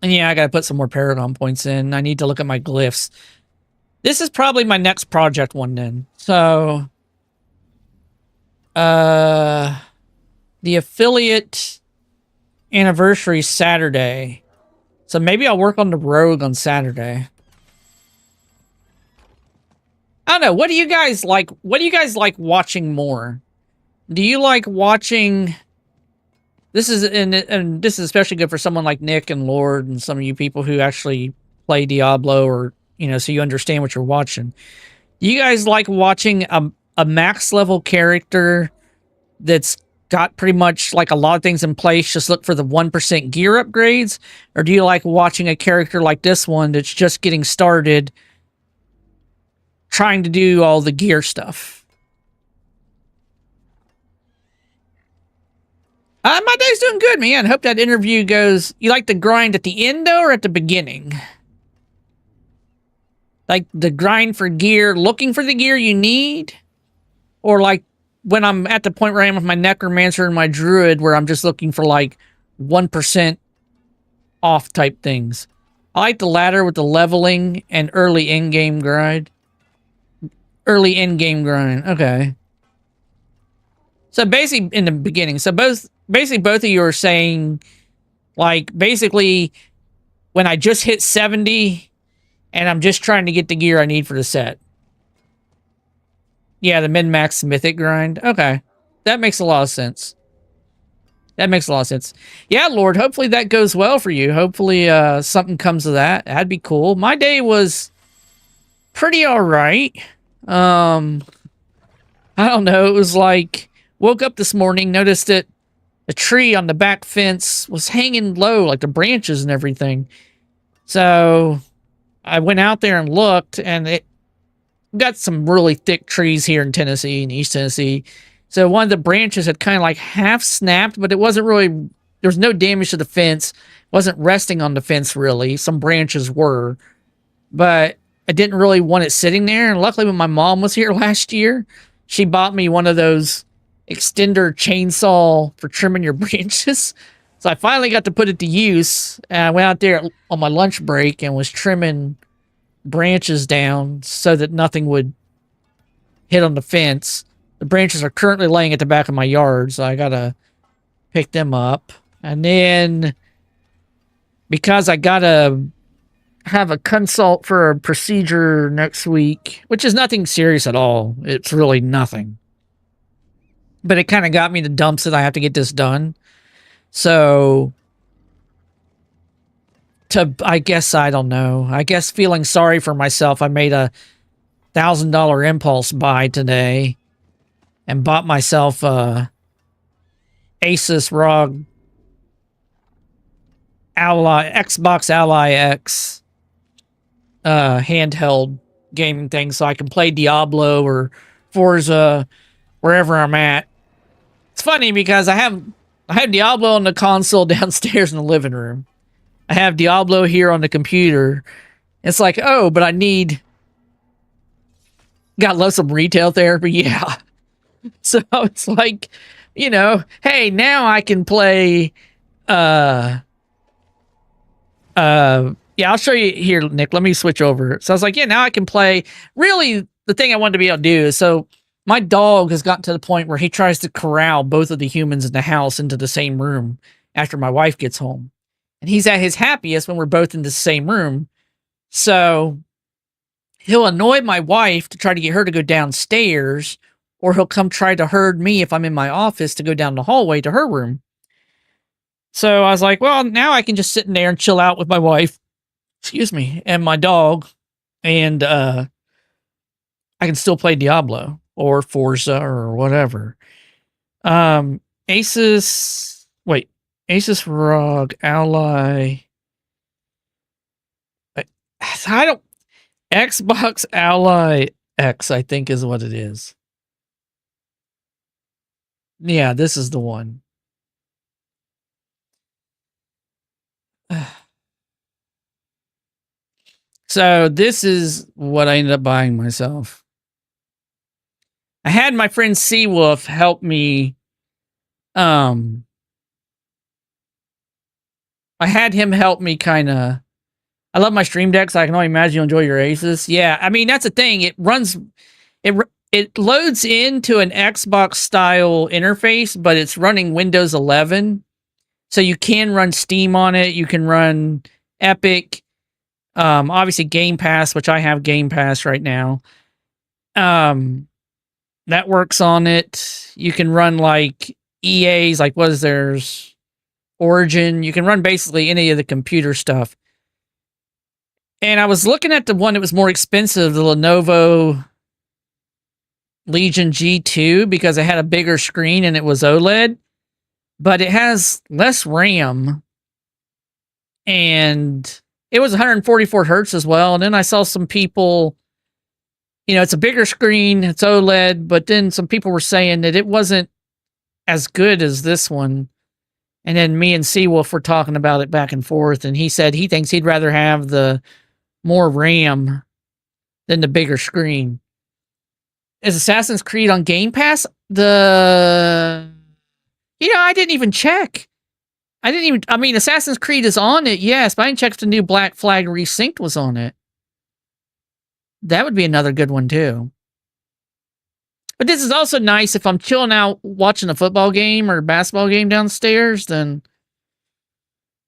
And yeah, I gotta put some more Paragon points in. I need to look at my glyphs. This is probably my next project one then. So, the affiliate anniversary Saturday. So maybe I'll work on the rogue on Saturday. I don't know. What do you guys like? What do you guys like watching more? Do you like watching? This is and this is especially good for someone like Nick and Lord and some of you people who actually play Diablo, or so you understand what you're watching. Do you guys like watching a max level character that's got pretty much like a lot of things in place, just look for the 1% gear upgrades? Or do you like watching a character like this one that's just getting started, trying to do all the gear stuff? My day's doing good, man. Hope that interview goes. You like the grind at the end, though, or at the beginning? Like the grind for gear, looking for the gear you need? Or like when I'm at the point where I am with my Necromancer and my Druid, where I'm just looking for like 1% off type things? I like the latter with the leveling and early in-game grind. Early in-game grind. Okay. So basically in the beginning. So both of you are saying, like, basically when I just hit 70 and I'm just trying to get the gear I need for the set. Yeah, the min-max mythic grind. Okay. That makes a lot of sense. That makes a lot of sense. Yeah, Lord, hopefully that goes well for you. Hopefully something comes of that. That'd be cool. My day was pretty all right. I don't know. It was like, woke up this morning, noticed that the tree on the back fence was hanging low, like the branches and everything. So I went out there and looked, and it got some really thick trees here in Tennessee, in East Tennessee. So one of the branches had kind of like half snapped, but it wasn't really, there was no damage to the fence. It wasn't resting on the fence really. Some branches were, but I didn't really want it sitting there. And luckily when my mom was here last year, she bought me one of those extender chainsaw for trimming your branches. So I finally got to put it to use. And I went out there on my lunch break and was trimming branches down so that nothing would hit on the fence. The branches are currently laying at the back of my yard, so I gotta pick them up. And then, because I gotta have a consult for a procedure next week, which is nothing serious at all. It's really nothing. But it kind of got me the dumps that I have to get this done. So, I guess, I don't know. I guess feeling sorry for myself, I made a $1,000 impulse buy today and bought myself a Asus ROG Ally, Xbox Ally X handheld gaming thing so I can play Diablo or Forza wherever I'm at. It's funny because I have Diablo on the console downstairs in the living room. I have Diablo here on the computer. It's like, oh, but I need... Got love some retail therapy, yeah. So it's like, hey, now I can play... yeah, I'll show you here, Nick. Let me switch over. So I was like, yeah, now I can play. Really, the thing I wanted to be able to do is, so my dog has gotten to the point where he tries to corral both of the humans in the house into the same room after my wife gets home. And he's at his happiest when we're both in the same room. So he'll annoy my wife to try to get her to go downstairs, or he'll come try to herd me if I'm in my office to go down the hallway to her room. So I was like, well, now I can just sit in there and chill out with my wife, excuse me, and my dog, and I can still play Diablo or Forza or whatever. Asus ROG Ally. I don't, Xbox Ally X, I think is what it is. Yeah, this is the one. So this is what I ended up buying myself. I had my friend Seawolf help me I had him help me kind of. I love my Stream Deck, so I can only imagine you'll enjoy your Asus. Yeah, I mean that's the thing. It runs, it loads into an Xbox style interface, but it's running Windows 11, so you can run Steam on it. You can run Epic, obviously Game Pass, which I have Game Pass right now. That works on it. You can run like EA's, like what is theirs? Origin. You can run basically any of the computer stuff. And I was looking at the one that was more expensive, the Lenovo Legion G2, because it had a bigger screen and it was OLED, but it has less RAM and it was 144 hertz as well. And then I saw some people, you know, it's a bigger screen, it's OLED, but then some people were saying that it wasn't as good as this one. And then me and Seawolf were talking about it back and forth, and he said he thinks he'd rather have the more RAM than the bigger screen. Is Assassin's Creed on Game Pass? I didn't even check. I mean, Assassin's Creed is on it, yes, but I didn't check if the new Black Flag Resynced was on it. That would be another good one, too. But this is also nice if I'm chilling out watching a football game or a basketball game downstairs, then,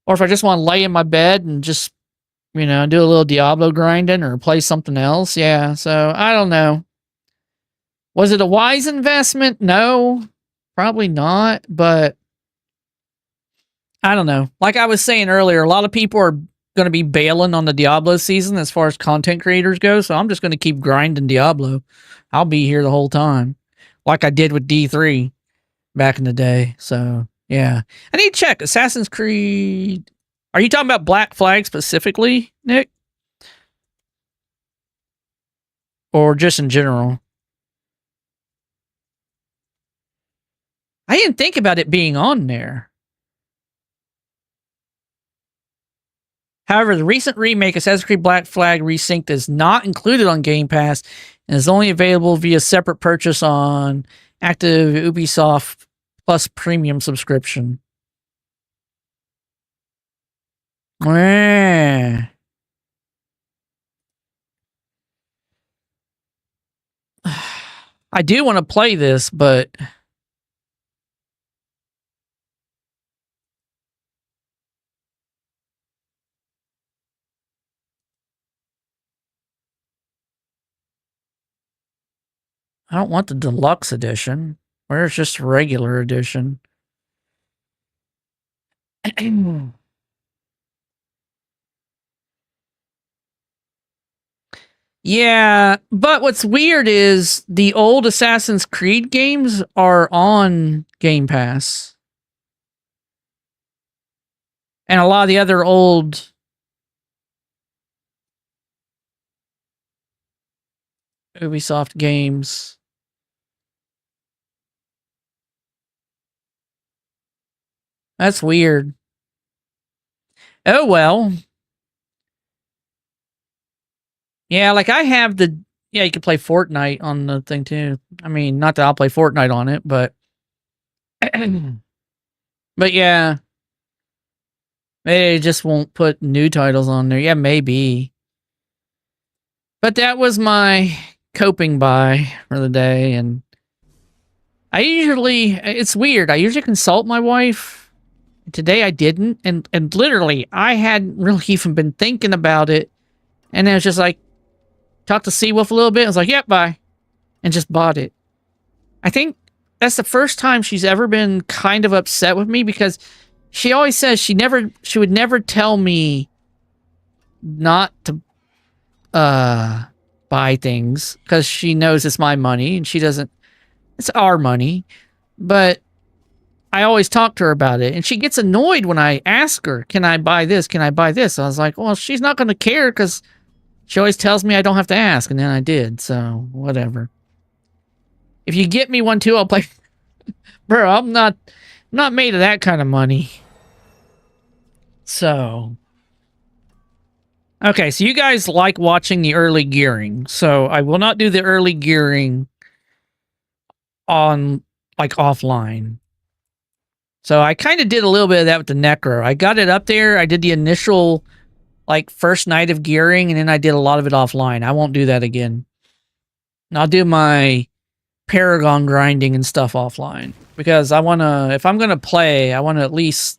or if I just want to lay in my bed and just, you know, do a little Diablo grinding or play something else. Yeah, so I don't know. Was it a wise investment? No, probably not, but I don't know. Like I was saying earlier, a lot of people are going to be bailing on the Diablo season as far as content creators go, so I'm just going to keep grinding Diablo. I'll be here the whole time, like I did with D3 back in the day. So, yeah. I need to check. Assassin's Creed. Are you talking about Black Flag specifically, Nick? Or just in general? I didn't think about it being on there. However, the recent remake, Assassin's Creed Black Flag Resynced, is not included on Game Pass and is only available via separate purchase on active Ubisoft Plus Premium subscription. I do want to play this, but I don't want the deluxe edition. Where's just a regular edition? Yeah, but what's weird is the old Assassin's Creed games are on Game Pass. And a lot of the other old Ubisoft games. That's weird. Oh, well. Yeah, like I have the... Yeah, you can play Fortnite on the thing, too. I mean, not that I'll play Fortnite on it, but... but yeah. Maybe they just won't put new titles on there. Yeah, maybe. But that was my coping buy for the day, and... I usually... It's weird. I usually consult my wife. Today I didn't, and literally, I hadn't really even been thinking about it. And then it was just like... Talked to Seawolf a little bit. I was like, yep, bye. And just bought it. I think that's the first time she's ever been kind of upset with me, because she always says she would never tell me not to buy things, because she knows it's my money and she doesn't, it's our money. But I always talk to her about it, and she gets annoyed when I ask her, can I buy this? Can I buy this? I was like, well, she's not going to care, because she always tells me I don't have to ask, and then I did, so whatever. If you get me one too, I'll play. Bro, I'm not made of that kind of money. So. Okay, so you guys like watching the early gearing. So I will not do the early gearing on, like, offline. So I kind of did a little bit of that with the Necro. I got it up there. I did the initial, like, first night of gearing, and then I did a lot of it offline. I won't do that again. I'll do my Paragon grinding and stuff offline. Because I want to, if I'm going to play, I want to at least...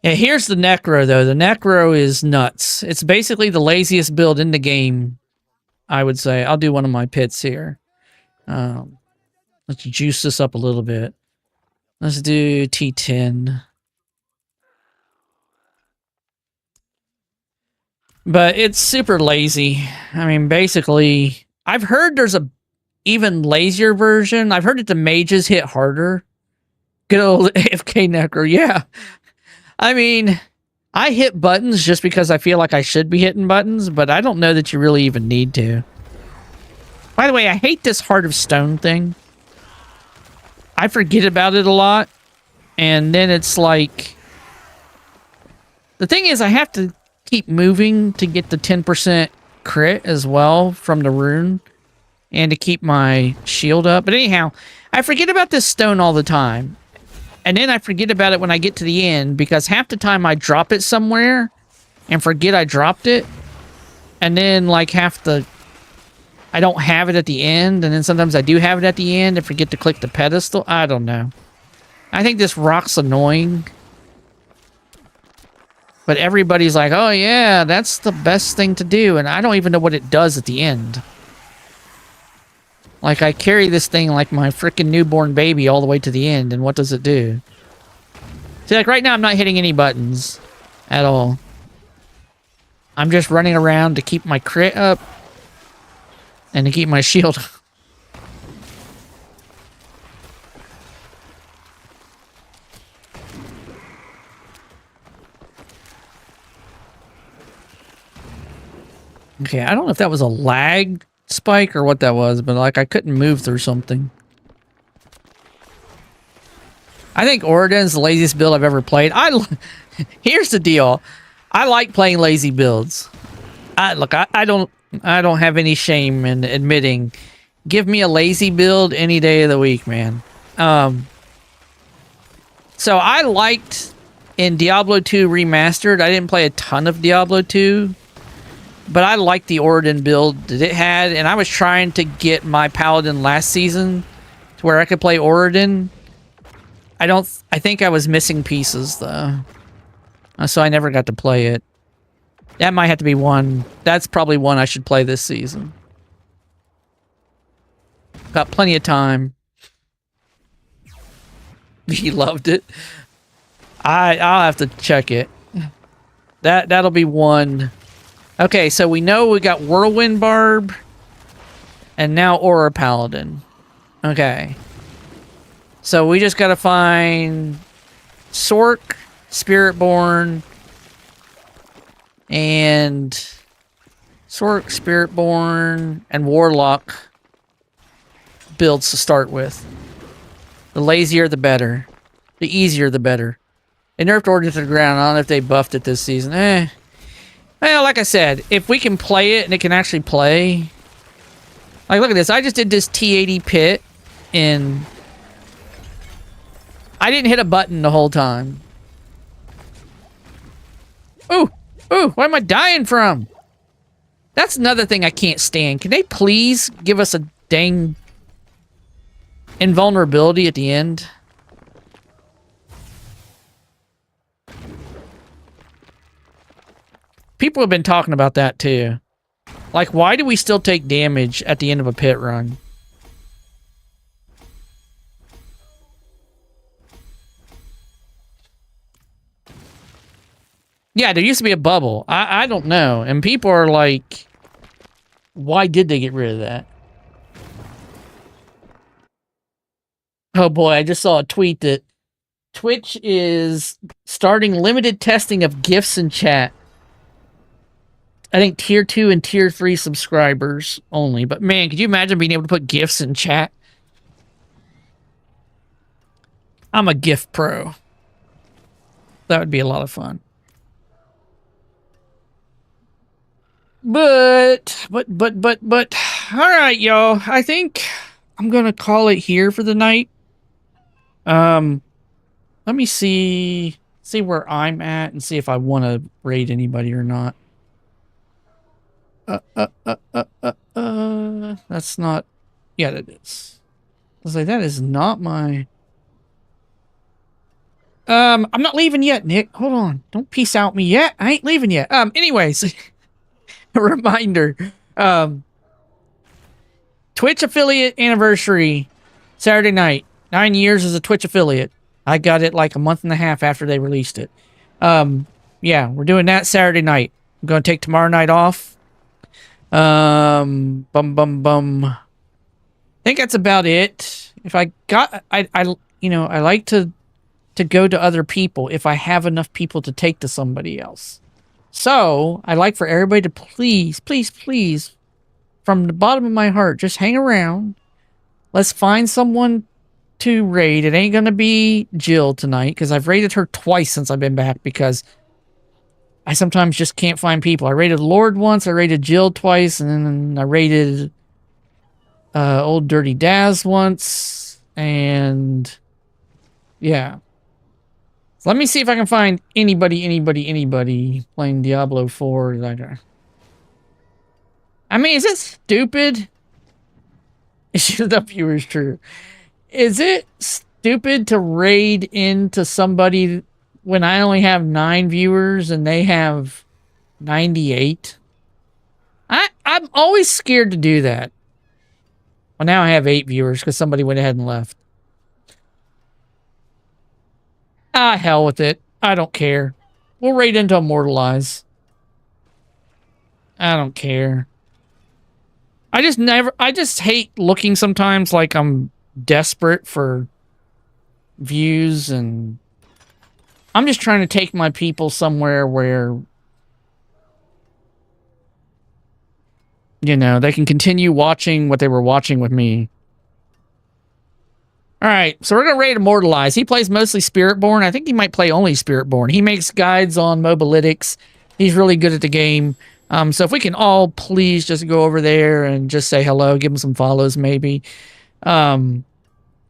Yeah, here's the Necro, though. The Necro is nuts. It's basically the laziest build in the game, I would say. I'll do one of my pits here. Let's juice this up a little bit. Let's do T10. But it's super lazy. I mean, basically, I've heard there's a even lazier version. I've heard that the mages hit harder. Good old AFK Necro, yeah. I mean, I hit buttons just because I feel like I should be hitting buttons, but I don't know that you really even need to. By the way, I hate this Heart of Stone thing. I forget about it a lot, and then it's like... The thing is, I have to keep moving to get the 10% crit as well from the rune, and to keep my shield up. But anyhow, I forget about this stone all the time. And then I forget about it when I get to the end, because half the time I drop it somewhere and forget I dropped it. And then, like, I don't have it at the end, and then sometimes I do have it at the end and forget to click the pedestal. I don't know. I think this rock's annoying. But everybody's like, oh yeah, that's the best thing to do, and I don't even know what it does at the end. Like, I carry this thing like my freaking newborn baby all the way to the end, and what does it do? See, like, right now I'm not hitting any buttons at all. I'm just running around to keep my crit up and to keep my shield up. Okay, I don't know if that was a lag spike or what that was, but, like, I couldn't move through something. I think Oridan's the laziest build I've ever played. Here's the deal. I like playing lazy builds. I don't have any shame in admitting. Give me a lazy build any day of the week, man. So I liked in Diablo 2 Remastered. I didn't play a ton of Diablo 2, but I liked the Oridan build that it had, and I was trying to get my Paladin last season to where I could play Oridan. I think I was missing pieces, though. So I never got to play it. That might have to be one. That's probably one I should play this season. Got plenty of time. He loved it. I'll have to check it. That'll be one. Okay, so we know we got Whirlwind Barb, and now Aura Paladin. Okay. So we just gotta find Sork, Spiritborn, and Sork, Spiritborn, and Warlock builds to start with. The lazier, the better. The easier, the better. They nerfed Origin to the ground. I don't know if they buffed it this season. Well, like I said, if we can play it and it can actually play... Like, look at this. I just did this T80 pit in... I didn't hit a button the whole time. Ooh! Ooh! What am I dying from? That's another thing I can't stand. Can they please give us a dang... invulnerability at the end? People have been talking about that too. Like, why do we still take damage at the end of a pit run? Yeah, there used to be a bubble. I don't know. And people are like, why did they get rid of that? Oh boy, I just saw a tweet that Twitch is starting limited testing of gifts in chat. I think tier 2 and tier 3 subscribers only. But man, could you imagine being able to put gifts in chat? I'm a gift pro. That would be a lot of fun. But, all right, y'all. I think I'm going to call it here for the night. Let me see where I'm at and see if I want to raid anybody or not. That's not. Yeah, that is. I was like, that is not my. I'm not leaving yet, Nick. Hold on. Don't peace out me yet. I ain't leaving yet. Anyways, a reminder. Twitch affiliate anniversary, Saturday night. 9 years as a Twitch affiliate. I got it like a month and a half after they released it. Yeah, we're doing that Saturday night. I'm going to take tomorrow night off. I think that's about it. If I got, I like to go to other people if I have enough people to take to somebody else. So I like for everybody to please, please, please, from the bottom of my heart, just hang around. Let's find someone to raid. It ain't gonna be Jill tonight because I've raided her twice since I've been back because I sometimes just can't find people. I raided Lord once, I raided Jill twice, and then I raided Old Dirty Daz once, and yeah. So let me see if I can find anybody playing Diablo 4. I mean, is it stupid? The viewer's true. Is it stupid to raid into somebody when I only have 9 viewers and they have 98? I'm always scared to do that. Well, now I have 8 viewers because somebody went ahead and left. Ah, hell with it. I don't care. We'll raid into Immortalize. I don't care. I just hate looking sometimes like I'm desperate for views, and I'm just trying to take my people somewhere where, you know, they can continue watching what they were watching with me. Alright, so we're going to raid Immortalize. He plays mostly Spiritborn. I think he might play only Spiritborn. He makes guides on Mobalytics. He's really good at the game. So if we can all please just go over there and just say hello, give him some follows maybe.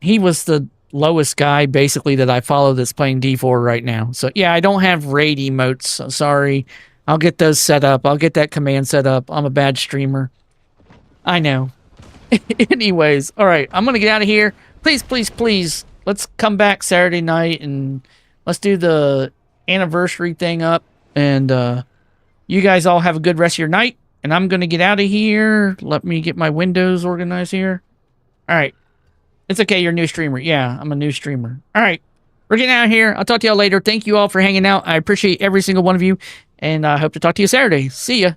He was the lowest guy basically that I follow that's playing D4 right now. So yeah, I don't have raid emotes. So sorry. I'll get those set up. I'll get that command set up. I'm a bad streamer. I know. Anyways, all right. I'm going to get out of here. Please, please, please. Let's come back Saturday night and let's do the anniversary thing up. And you guys all have a good rest of your night. And I'm going to get out of here. Let me get my windows organized here. All right. It's okay. You're a new streamer. Yeah, I'm a new streamer. All right. We're getting out of here. I'll talk to y'all later. Thank you all for hanging out. I appreciate every single one of you. And I hope to talk to you Saturday. See ya.